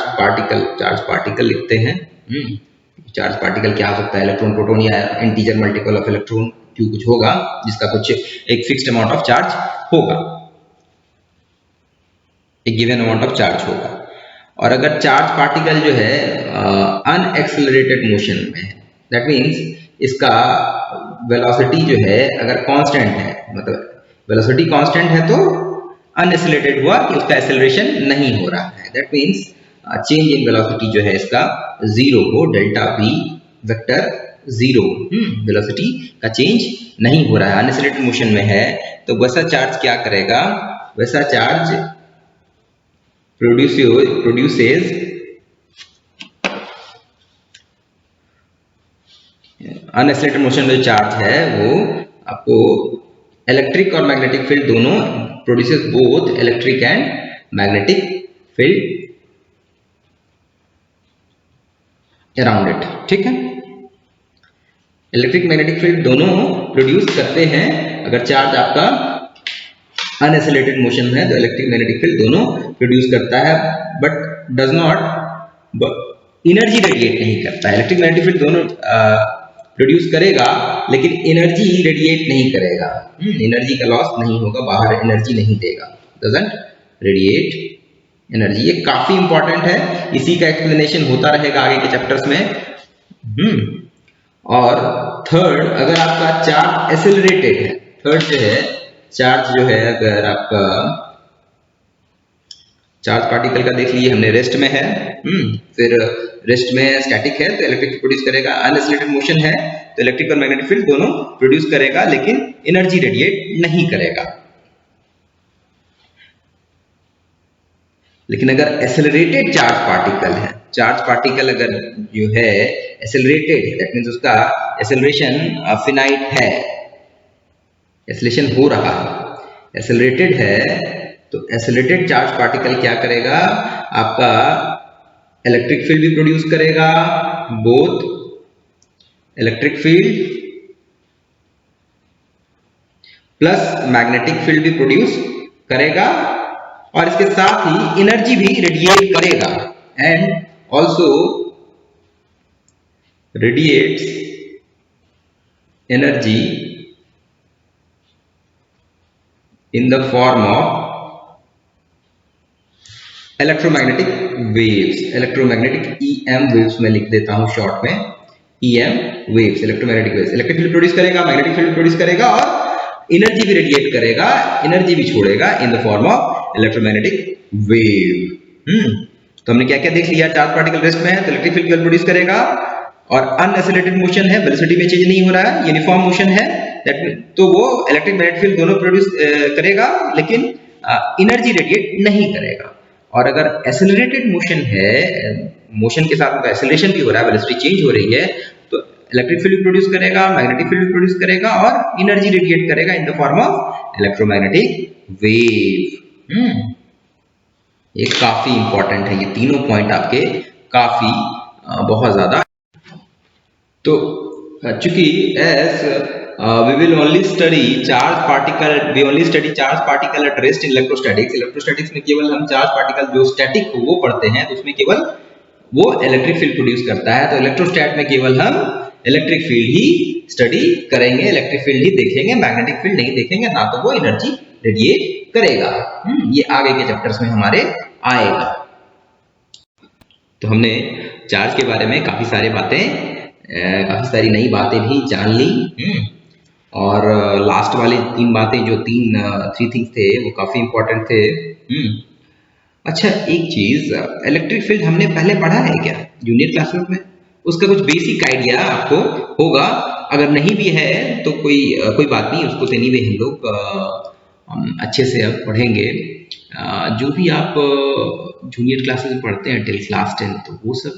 पार्टिकल लिखते हैं। चार्ज पार्टिकल क्या हो सकता है, इलेक्ट्रॉन, प्रोटॉन या इंटीजर मल्टीपल ऑफ इलेक्ट्रॉन, क्यों कुछ होगा जिसका कुछ एक फिक्स्ड अमाउंट ऑफ चार्ज होगा, एक गिवन अमाउंट ऑफ चार्ज होगा। और अगर चार्ज पार्टिकल जो है अनएक्सेलरेटेड मोशन में है, दैट मीन्स इसका वेलोसिटी जो है अगर कांस्टेंट है, मतलब वेलोसिटी कांस्टेंट है तो अनएक्सेलरेटेड हुआ कि उसका एक्सेलरेशन नहीं हो रहा है, that means change in velocity जो है इसका जीरो हो, delta P vector zero, velocity का चेंज नहीं हो रहा है, अनएक्सेलरेटेड मोशन में है। तो वैसा चार्ज क्या करेगा, वैसा चार्ज प्रोड्यूसेस अनएक्सेलरेटेड मोशन में जो चार्ज है वो आपको इलेक्ट्रिक और मैग्नेटिक फील्ड दोनों produces, both electric and magnetic field around it, ठीक है। इलेक्ट्रिक मैग्नेटिक फील्ड दोनों प्रोड्यूस करते हैं। अगर चार्ज आपका अनएक्सेलरेटेड मोशन है तो इलेक्ट्रिक मैग्नेटिक फील्ड दोनों प्रोड्यूस करता है, but does not energy radiate नहीं करता है। इलेक्ट्रिक मैग्नेटिक फील्ड दोनों प्रोड्यूस करेगा लेकिन एनर्जी रेडिएट नहीं करेगा, एनर्जी का लॉस नहीं होगा, बाहर एनर्जी नहीं देगा, डजंट रेडिएट एनर्जी। ये काफी इंपॉर्टेंट है, इसी का एक्सप्लेनेशन होता रहेगा आगे के चैप्टर्स में। और थर्ड, अगर आपका चार्ज एक्सेलरेटेड है, थर्ड जो है चार्ज जो है अगर आपका चार्ज पार्टिकल का देख लीजिए हमने, रेस्ट में है, फिर रेस्ट में स्टैटिक है तो इलेक्ट्रिक प्रोड्यूस करेगा, अनएक्सेलरेटेड मोशन है तो इलेक्ट्रिक और मैग्नेटिक फील्ड दोनों प्रोड्यूस करेगा लेकिन एनर्जी रेडिएट नहीं करेगा। लेकिन अगर एक्सेलरेटेड चार्ज पार्टिकल है, चार्ज पार्टिकल अगर जो है एक्सेलरेटेड है, दैट मींस उसका एक्सेलरेशन फिनाइट है, एक्सेलरेशन हो रहा है, एक्सेलरेटेड है, तो एक्सेलरेटेड चार्ज पार्टिकल क्या करेगा, आपका इलेक्ट्रिक फील्ड भी प्रोड्यूस करेगा, both electric field plus magnetic field भी प्रोड्यूस करेगा और इसके साथ ही एनर्जी भी रेडिएट करेगा, and also radiates energy in the form of electromagnetic waves, electromagnetic EM waves में लिख देता हूं शॉर्ट में, EM waves, electromagnetic waves, electric field produce करेगा, मैग्नेटिक फील्ड प्रोड्यूस करेगा और एनर्जी भी रेडिएट करेगा, एनर्जी भी छोड़ेगा in the form of electromagnetic wave. तो हमने क्या क्या देख लिया, चार्ज पार्टिकल रेस्ट में है तो इलेक्ट्रिक फील्ड प्रोड्यूस करेगा और अनएक्सेलरेटेड मोशन है, वेलोसिटी में चेंज नहीं हो रहा है, यूनिफॉर्म मोशन है, तो वो इलेक्ट्रिक मैग्नेटिक फील्ड दोनों प्रोड्यूस करेगा लेकिन एनर्जी रेडिएट नहीं करेगा। और अगर एक्सेलरेटेड मोशन है, मोशन के साथ एक्सेलरेशन भी हो रहा है, वेलोसिटी चेंज हो रही है, तो इलेक्ट्रिक फील्ड प्रोड्यूस करेगा, मैग्नेटिक फील्ड प्रोड्यूस करेगा और एनर्जी रेडिएट करेगा in the form of electromagnetic wave. ये काफी इंपॉर्टेंट है, ये तीनों पॉइंट आपके काफी बहुत ज्यादा। तो चूंकि as we will only study charge particle, we only study charge particle at rest in electrostatics, electrostatics में केवल हम चार्ज पार्टिकल जो स्टैटिक हो वो पढ़ते हैं, तो उसमें केवल वो इलेक्ट्रिक फील्ड प्रोड्यूस करता है, तो इलेक्ट्रोस्टैट में केवल हम इलेक्ट्रिक फील्ड ही स्टडी करेंगे, इलेक्ट्रिक फील्ड ही देखेंगे, मैग्नेटिक फील्ड नहीं देखेंगे, ना तो वो एनर्जी रेडिएट करेगा। ये आगे के चैप्टर्स में हमारे आएगा। तो हमने चार्ज के बारे में काफी सारी नई बातें भी जान ली, और लास्ट वाली 3 बातें जो 3 थिंग्स थे वो काफी इंपॉर्टेंट थे। अच्छा, एक चीज, इलेक्ट्रिक फील्ड हमने पहले पढ़ा है क्या जूनियर क्लासेस में? उसका कुछ बेसिक आइडिया आपको होगा, अगर नहीं भी है तो कोई बात नहीं, उसको तो नहीं हम लोग अच्छे से अब पढ़ेंगे। जो भी आप जूनियर क्लासेस में पढ़ते हैं टिल क्लास 10, तो वो सब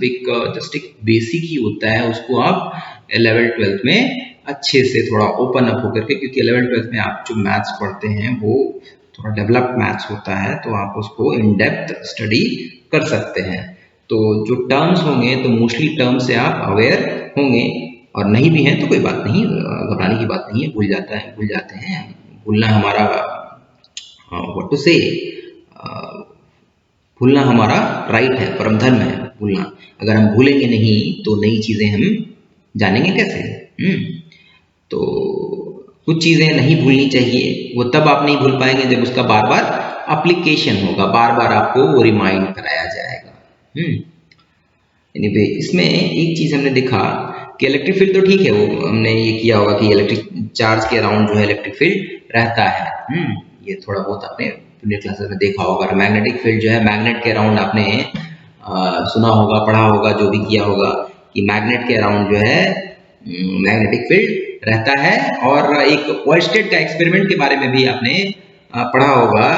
जस्ट एक बेसिक ही होता है, उसको आप 11th 12th में अच्छे से थोड़ा ओपन अप होकर के, क्योंकि 11th 12th में आप जो मैथ्स पढ़ते हैं वो थोड़ा डेवलप्ड मैथ्स होता है, तो आप उसको इन डेप्थ स्टडी कर सकते हैं। तो जो टर्म्स होंगे तो मोस्टली टर्म से आप अवेयर होंगे, और नहीं भी हैं तो कोई बात नहीं, घबराने की बात नहीं है, भूल जाते हैं, भूलना हमारा व्हाट टू से, भूलना हमारा राइट है, परम धर्म है भूलना। अगर हम भूलेंगे नहीं तो नई चीजें हम जानेंगे कैसे? तो कुछ चीजें नहीं भूलनी चाहिए, वो तब आप नहीं भूल पाएंगे जब उसका बार बार एप्लीकेशन होगा, बार बार आपको वो रिमाइंड कराया जाएगा। एनीवे, इसमें एक चीज हमने देखा कि इलेक्ट्रिक फील्ड तो ठीक है, वो हमने ये किया होगा कि इलेक्ट्रिक चार्ज के अराउंड जो है इलेक्ट्रिक फील्ड रहता है, ये थोड़ा बहुत आपने जूनियर क्लासेस में देखा होगा। मैग्नेटिक फील्ड जो है, मैग्नेट के अराउंड आपने सुना होगा, पढ़ा होगा, जो भी किया होगा कि मैग्नेट के अराउंड जो है मैग्नेटिक फील्ड रहता है। और एक ओयरस्टेड का एक्सपेरिमेंट के बारे में भी आपने पढ़ा होगा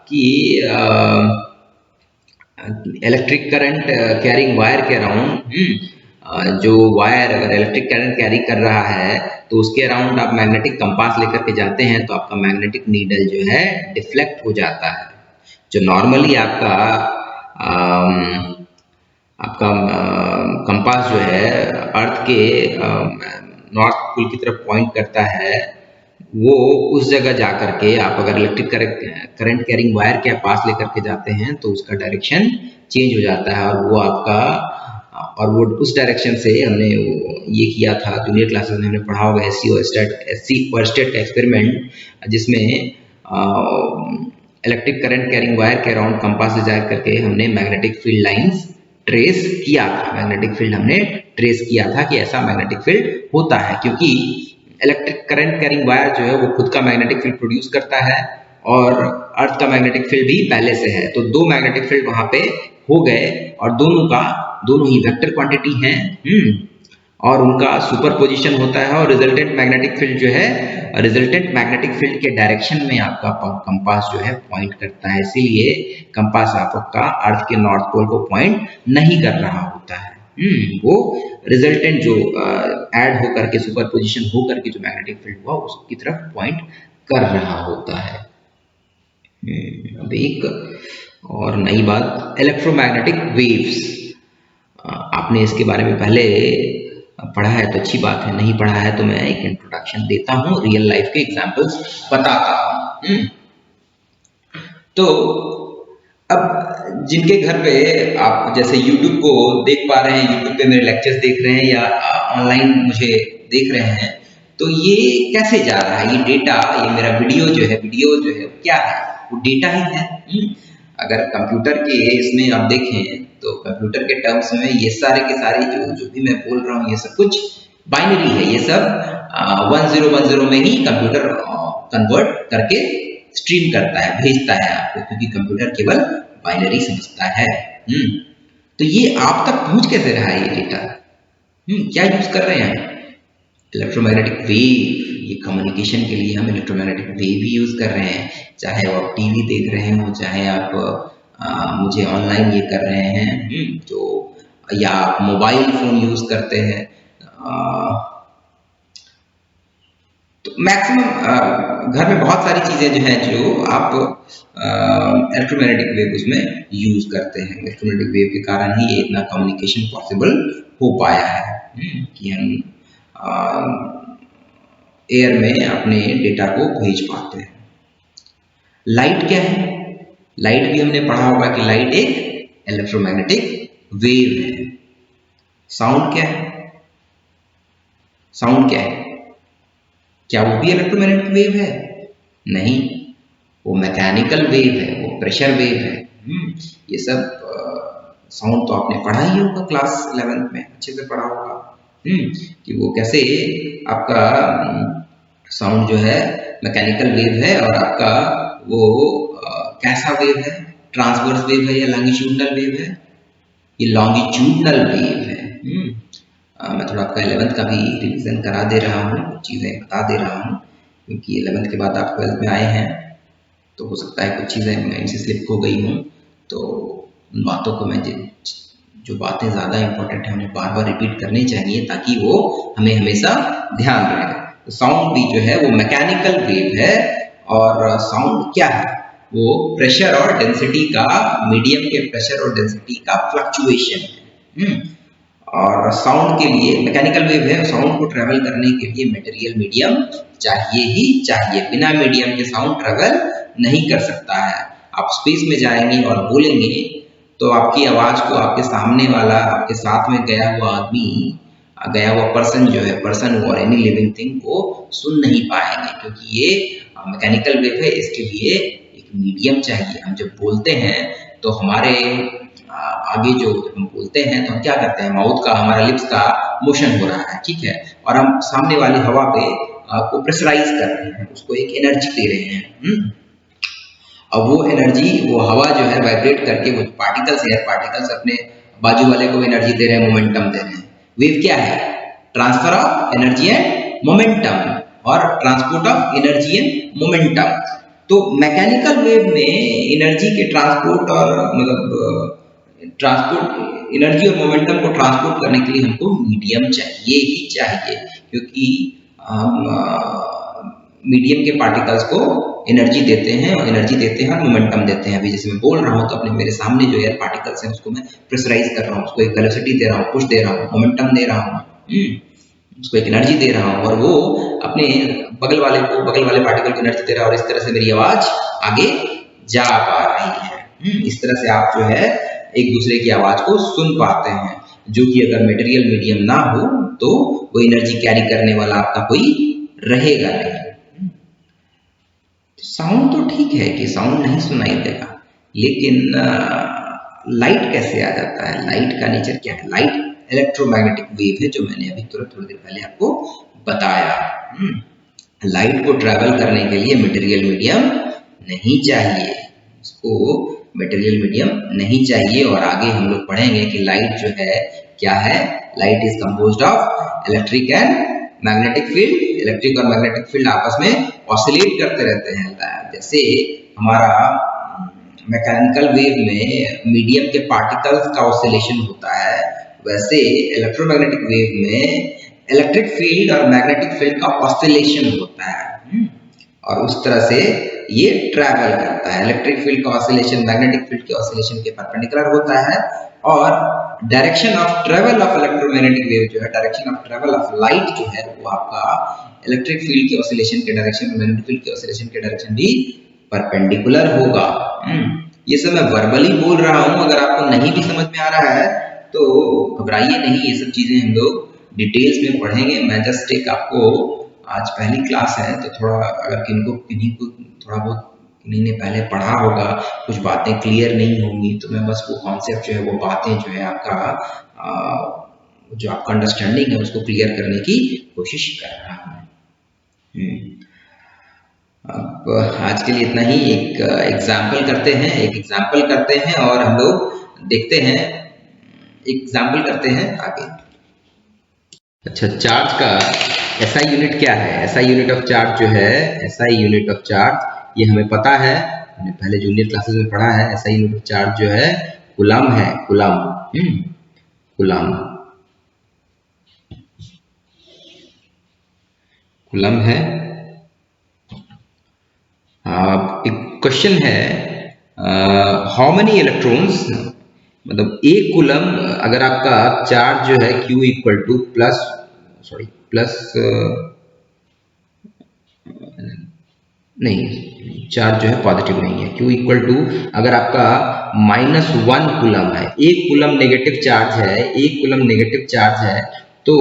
कि इलेक्ट्रिक करंट कैरिंग वायर के अराउंड, जो वायर अगर इलेक्ट्रिक करंट कैरी कर रहा है तो उसके अराउंड आप मैग्नेटिक कंपास लेकर के जाते हैं तो आपका मैग्नेटिक नीडल जो है डिफ्लेक्ट हो जाता है। जो नॉर्मली आपका कंपास जो है अर्थ के नॉर्थ पोल की तरफ पॉइंट करता है, वो उस जगह जाकर के आप अगर इलेक्ट्रिक करंट कैरिंग वायर के पास लेकर के जाते हैं तो उसका डायरेक्शन चेंज हो जाता है, और वो आपका, और वो उस डायरेक्शन से हमने ये किया था जूनियर क्लासेस में, हमने पढ़ा होगा एससी ओयरस्टेड का एक्सपेरिमेंट, जिसमें इलेक्ट्रिक करंट कैरिंग वायर के अराउंड कंपास ले जा करके हमने मैग्नेटिक फील्ड लाइंस ट्रेस किया था, मैग्नेटिक फील्ड हमने ट्रेस किया था कि ऐसा मैग्नेटिक फील्ड होता है, क्योंकि इलेक्ट्रिक करंट कैरिंग वायर जो है वो खुद का मैग्नेटिक फील्ड प्रोड्यूस करता है, और अर्थ का मैग्नेटिक फील्ड भी पहले से है, तो दो मैग्नेटिक फील्ड वहां पे हो गए और दोनों ही वेक्टर क्वांटिटी हैं। और उनका सुपरपोजिशन होता है और रिजल्टेंट मैग्नेटिक फील्ड जो है, रिजल्टेंट मैग्नेटिक फील्ड के डायरेक्शन में आपका कंपास जो है पॉइंट करता है। इसीलिए कंपास आपका अर्थ के नॉर्थ पोल को पॉइंट नहीं कर रहा होता है। वो रिजल्टेंट जो ऐड होकर के सुपरपोजिशन होकर के जो मैग्नेटिक फील्ड हुआ उसकी तरफ पॉइंट कर रहा होता है। अब एक और नई बात, इलेक्ट्रोमैग्नेटिक वेव्स। आपने इसके बारे में पहले पढ़ा है तो अच्छी बात है, नहीं पढ़ा है तो मैं एक इंट्रोडक्शन देता हूँ, रियल लाइफ के एग्जांपल्स बताता हूँ। तो अब जिनके घर पे आप जैसे YouTube को देख पा रहे हैं, YouTube पे मेरे लेक्चर्स देख रहे हैं या ऑनलाइन मुझे देख रहे हैं, तो ये कैसे जा रहा है, ये डेटा, ये मेरा वीडियो जो है क्या है, वो डेटा ही है। अगर कंप्यूटर के इसमें आप देखें तो कंप्यूटर के टर्म्स में ये सारे के सारे जो भी मैं बोल रहा हूँ ये सब कुछ बाइनरी है। ये सब 1010 में ही कंप्यूटर कन्वर्ट करके स्ट्रीम करता है, भेजता है आपको, क्योंकि कंप्यूटर केवल बाइनरी समझता है। तो ये आप तक पहुंच कैसे रहा है ये डेटा? क्या यूज कर रहे हैं? Electromagnetic wave. ये कम्युनिकेशन के लिए हम इलेक्ट्रोमैग्नेटिक वेव भी यूज कर रहे हैं, चाहे वो आप टीवी देख रहे हो, चाहे आप मुझे ऑनलाइन ये कर रहे हैं, तो या आप मोबाइल फोन यूज करते हैं, तो मैक्सिमम घर में बहुत सारी चीजें जो हैं जो आप इलेक्ट्रोमैग्नेटिक वेव उसमें यूज करते हैं। इलेक्ट्रोमैग्नेटिक वेव के कारण ही ये इतना कम्युनिकेशन पॉसिबल हो पाया है कि हम एयर में अपने डेटा को भेज पाते हैं। लाइट क्या है? लाइट भी हमने पढ़ा होगा कि लाइट एक इलेक्ट्रोमैग्नेटिक वेव है। साउंड क्या है? साउंड क्या है? क्या वो भी इलेक्ट्रोमैग्नेटिक वेव है? नहीं, वो मैकेनिकल वेव है, वो प्रेशर वेव है। ये सब साउंड तो आपने पढ़ा ही होगा, क्लास 11th में अच्छे से पढ़ा होगा कि वो कैसे आपका साउंड जो है मैकेनिकल वेव है और आपका वो कैसा वेव है, ट्रांसवर्स वेव है या लॉन्गिट्यूडनल वेव है? ये लॉन्गिट्यूडनल वेव है। मैं थोड़ा आपका 11th का भी रिवीजन करा दे रहा हूँ, कुछ चीज़ें बता दे रहा हूँ, क्योंकि 11th के बाद आप 12th में आए हैं तो हो सकता है कुछ चीज़ें मैं इनसे स्लिप हो गई हूँ, तो उन बातों को मैं जो बातें ज़्यादा इंपॉर्टेंट है उन्हें बार बार रिपीट करनी चाहिए ताकि वो हमें हमेशा ध्यान रहे। तो साउंड भी जो है वो मैकेनिकल वेव है, और साउंड क्या है? वो प्रेशर और डेंसिटी का, मीडियम के प्रेशर और डेंसिटी का फ्लक्चुएशन है। और साउंड के लिए मैकेनिकल वेव है, साउंड को ट्रेवल करने के लिए मटेरियल मीडियम चाहिए ही चाहिए। बिना मीडियम के साउंड ट्रेवल नहीं कर सकता है। आप स्पेस में जाएंगे और बोलेंगे तो आपकी आवाज को आपके सामने वाला, आपके साथ में गया हुआ आदमी, गया हुआ पर्सन जो है, पर्सन और एनी लिविंग थिंग वो सुन नहीं पाएंगे, क्योंकि ये मैकेनिकल वेव है। इसके लिए एक मीडियम चाहिए। हम जब बोलते हैं तो हमारे आगे जो हम बोलते हैं तो हम क्या करते हैं, माउथ का, हमारा लिप्स का मोशन हो रहा है, ठीक है, और हम सामने वाली हवा पे को प्रेशराइज कर रहे हैं, उसको एक एनर्जी दे रहे हैं। अब वो एनर्जी, वो हवा जो है वाइब्रेट करके वो पार्टिकल्स, एयर पार्टिकल्स अपने बाजू वाले को एनर्जी दे रहे हैं, मोमेंटम दे रहे हैं। वेव क्या है? Transfer of energy and momentum, और transport of energy and momentum. तो मैकेनिकल वेव में एनर्जी के ट्रांसपोर्ट और मतलब ट्रांसपोर्ट, एनर्जी और मोमेंटम को ट्रांसपोर्ट करने के लिए हमको मीडियम चाहिए ही चाहिए, क्योंकि हम मीडियम के पार्टिकल्स को एनर्जी देते हैं और एनर्जी देते हैं और मोमेंटम देते हैं। अभी जैसे मैं बोल रहा हूँ तो अपने मेरे सामने जो एयर पार्टिकल्स हैं उसको मैं प्रेशराइज कर रहा हूँ, उसको एक वेलोसिटी दे रहा हूँ, पुश दे रहा हूँ, मोमेंटम दे रहा हूँ, उसको एक एनर्जी दे रहा हूँ, और वो अपने बगल वाले पार्टिकल को एनर्जी दे रहा है, और इस तरह से मेरी आवाज आगे जा पा रही है। इस तरह से आप जो है एक दूसरे की आवाज को सुन पाते हैं, जो कि अगर मटेरियल मीडियम ना हो तो वो एनर्जी कैरी करने वाला आपका कोई रहेगा नहीं। साउंड तो ठीक है कि साउंड नहीं सुनाई देगा, लेकिन लाइट कैसे आ जाता है? लाइट का नेचर क्या है? लाइट इलेक्ट्रोमैग्नेटिक वेव है, जो मैंने अभी तुरंत थोड़ी देर पहले आपको बताया। लाइट को ट्रैवल करने के लिए मटेरियल मीडियम नहीं चाहिए, इसको मटेरियल मीडियम नहीं चाहिए। और आगे हम लोग पढ़ेंगे कि लाइट जो है क्या है, light is composed of electric and magnetic field. Electric और मैग्नेटिक फील्ड आपस में ऑसिलेट करते रहते हैं। जैसे हमारा मैकेनिकल वेव में मीडियम के पार्टिकल्स का ऑसिलेशन होता है, वैसे इलेक्ट्रोमैग्नेटिक वेव में इलेक्ट्रिक फील्ड और मैग्नेटिक फील्ड का ऑसिलेशन होता है। और उस तरह से ये ट्रैवल करता है। इलेक्ट्रिक फील्ड का ऑसिलेशन मैग्नेटिक फील्ड के ऑसिलेशन के परपेंडिकुलर होता है। और direction of travel of electromagnetic wave जो है, direction of travel of light जो है, वो आपका इलेक्ट्रिक फील्ड के ऑसिलेशन के डायरेक्शन और मैग्नेटिक फील्ड के ऑसिलेशन के डायरेक्शन भी परपेंडिकुलर होगा। ये सब मैं वर्बली बोल रहा हूं, अगर आपको नहीं भी समझ में आ रहा है तो घबराइए नहीं, ये सब चीजें हम लोग डिटेल्स में पढ़ेंगे। मैं जस्ट एक आपको, आज पहली क्लास है तो थोड़ा अगर किन्हीं को थोड़ा बहुत किन्हीं ने पहले पढ़ा होगा, कुछ बातें क्लियर नहीं होंगी, तो मैं बस वो कॉन्सेप्ट जो है, वो बातें जो है आपका जो आपका अंडरस्टैंडिंग है उसको क्लियर करने की कोशिश कर रहा हूँ। अब आज के लिए इतना ही। एक एग्जाम्पल करते हैं और हम लोग देखते हैं, एग्जाम्पल करते हैं आगे। अच्छा, चार्ज का SI यूनिट क्या है? SI यूनिट ऑफ चार्ज जो है, SI यूनिट ऑफ चार्ज ये हमें पता है, हमने पहले जूनियर क्लासेस में पढ़ा है। SI यूनिट ऑफ चार्ज जो है कूलम है, कूलम है। अब एक क्वेश्चन है, हाउ मेनी इलेक्ट्रॉन्स, मतलब एक कूलम अगर आपका चार्ज जो है Q इक्वल टू नहीं, चार्ज जो है पॉजिटिव नहीं है, Q इक्वल टू अगर आपका -1 कूलम है, एक कूलम नेगेटिव चार्ज है, तो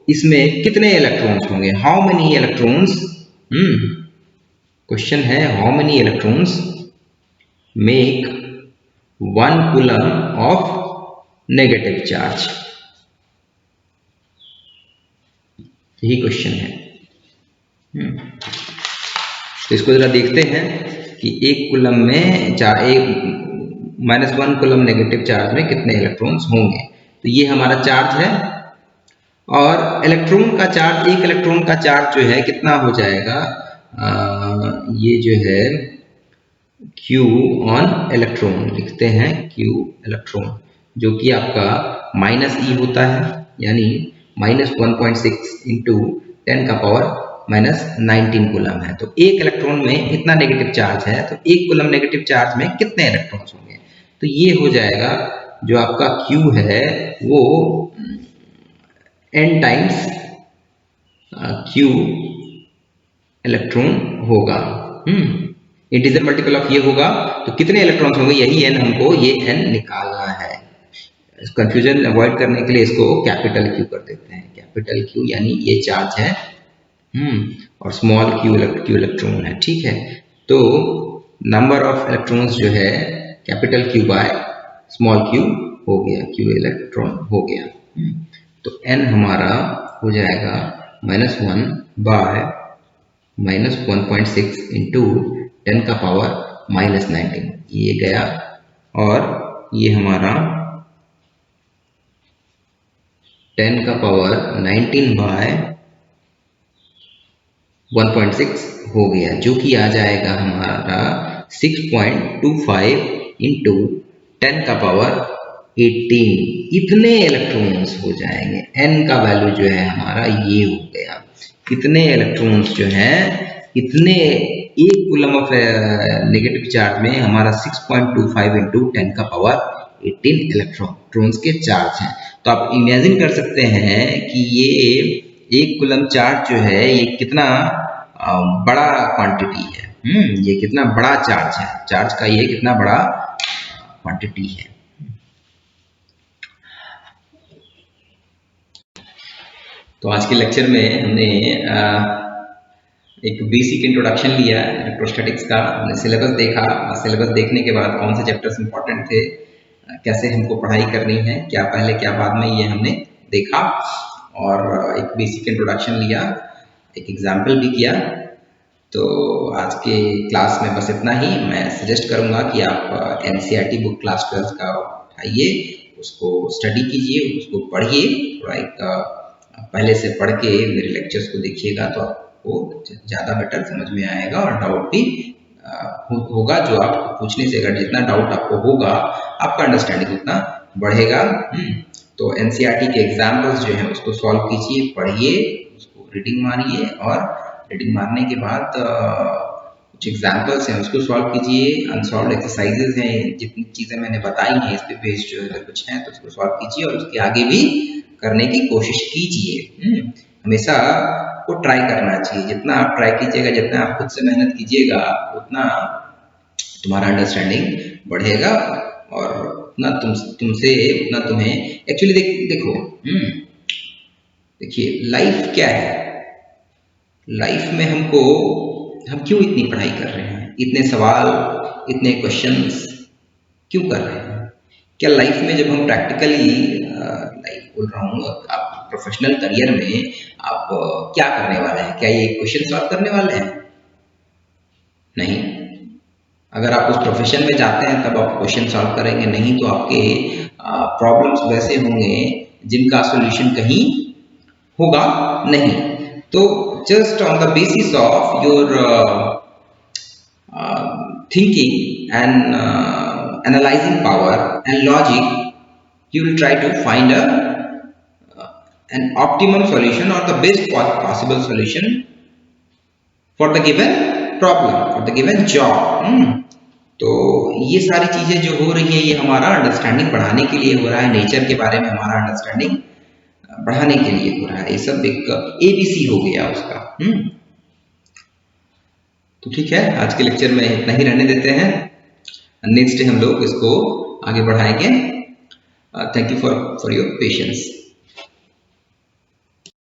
इसमें कितने इलेक्ट्रॉन्स होंगे? हाउ मेनी इलेक्ट्रॉन्स, क्वेश्चन है, how many electrons make 1 coulomb of negative charge, यही क्वेश्चन है। तो इसको जरा देखते हैं कि एक कूलम में -1 कूलम नेगेटिव चार्ज में कितने इलेक्ट्रॉन्स होंगे। तो ये हमारा चार्ज है, और इलेक्ट्रॉन का चार्ज, एक इलेक्ट्रॉन का चार्ज जो है कितना हो जाएगा, ये जो है Q ऑन इलेक्ट्रॉन लिखते हैं, Q इलेक्ट्रॉन, जो कि आपका -e होता है, यानी -1.6 इंटू 10 का पावर -19 कूलम है। तो एक इलेक्ट्रॉन में इतना नेगेटिव चार्ज है, तो एक कूलम नेगेटिव चार्ज में कितने इलेक्ट्रॉन्स होंगे? तो ये हो जाएगा, जो आपका Q है वो n टाइम्स Q इलेक्ट्रॉन होगा। इंटीजर मल्टीपल ऑफ ये होगा, तो कितने इलेक्ट्रॉन्स होंगे, यही n हमको ये n निकालना है। कंफ्यूजन अवॉइड करने के लिए इसको कैपिटल Q कर देते हैं, कैपिटल Q यानी ये चार्ज है, और स्मॉल q इलेक्ट्रॉन है, ठीक है। तो नंबर ऑफ इलेक्ट्रॉन्स जो है capital Q by small q हो गया, Q इलेक्ट्रॉन हो गया। तो n हमारा हो जाएगा -1 बाय -1.6 इंटू 10 का पावर -19, ये गया, और ये हमारा 10 का पावर 19 बाय 1.6 हो गया, जो कि आ जाएगा हमारा 6.25 इंटू 10 का पावर 18, इतने इलेक्ट्रॉन्स हो जाएंगे। n का वैल्यू जो है हमारा ये हो गया, कितने इलेक्ट्रॉन्स जो हैं, इतने एक कूलम ऑफ नेगेटिव चार्ज में हमारा 6.25 इंटू 10 का पावर 18 इलेक्ट्रॉन्स के चार्ज हैं। तो आप इमेजिन कर सकते हैं कि ये एक कूलम चार्ज जो है ये कितना बड़ा क्वांटिटी है, ये कितना बड़ा चार्ज है, चार्ज का ये कितना बड़ा क्वांटिटी है। तो आज के लेक्चर में हमने एक बेसिक इंट्रोडक्शन लिया इलेक्ट्रोस्टैटिक्स का, हमने सिलेबस देखा, सिलेबस देखने के बाद कौन से चैप्टर्स इंपॉर्टेंट थे, कैसे हमको पढ़ाई करनी है, क्या पहले क्या बाद में, ये हमने देखा, और एक बेसिक इंट्रोडक्शन लिया, एक एग्जाम्पल भी किया। तो आज के क्लास में बस इतना ही। मैं सजेस्ट करूंगा कि आप एनसीईआरटी बुक क्लास 12 का उठाइए, उसको स्टडी कीजिए, उसको पढ़िए, थोड़ा एक पहले से पढ़ के मेरे लेक्चर्स को देखिएगा तो आपको ज़्यादा बेटर समझ में आएगा और डाउट भी होगा। जो आप पूछने से अगर जितना डाउट आपको होगा, आपका अंडरस्टैंडिंग उतना बढ़ेगा। तो एनसीईआरटी के एग्जाम्पल्स जो हैं उसको सॉल्व कीजिए, पढ़िए, उसको रीडिंग मारिए और रीडिंग मारने के बाद कुछ एग्जाम्पल्स हैं उसको सॉल्व कीजिए। अनसॉल्व एक्सरसाइजेज हैं, जितनी चीज़ें मैंने बताई हैं इस पे बेस्ड जो अगर कुछ हैं तो उसको सॉल्व कीजिए और उसके आगे भी करने की कोशिश कीजिए। हमेशा को ट्राई करना चाहिए। जितना आप ट्राई कीजिएगा, जितना आप खुद से मेहनत कीजिएगा, उतना तुम्हारा अंडरस्टैंडिंग बढ़ेगा और उतना तुमसे उतना तुम्हें एक्चुअली देखो देखिए लाइफ क्या है। लाइफ में हम क्यों इतनी पढ़ाई कर रहे हैं, इतने सवाल, इतने क्वेश्चंस क्यों कर रहे हैं? क्या लाइफ में जब हम प्रैक्टिकली लाइफ बोल रहा हूँ, आप प्रोफेशनल करियर में आप क्या करने वाले हैं? क्या ये क्वेश्चन सॉल्व करने वाले हैं? नहीं। अगर आप उस प्रोफेशन में जाते हैं तब आप क्वेश्चन सॉल्व करेंगे, नहीं तो आपके प्रॉब्लम्स वैसे होंगे जिनका सॉल्यूशन कहीं होगा नहीं। तो just on the basis of your thinking and analyzing power and logic, you will try to find an optimum solution or the best possible solution for the given problem, for the given job. तो ये सारी चीजें जो हो रही है ये हमारा अंडरस्टैंडिंग बढ़ाने के लिए हो रहा है, नेचर के बारे में हमारा अंडरस्टैंडिंग बढ़ाने के लिए हो रहा है। ये सब एक ABC हो गया उसका। तो ठीक है, आज के लेक्चर में इतना ही रहने देते हैं। नेक्स्ट डे हम लोग इसको आगे बढ़ाएंगे। Thank you for your patience.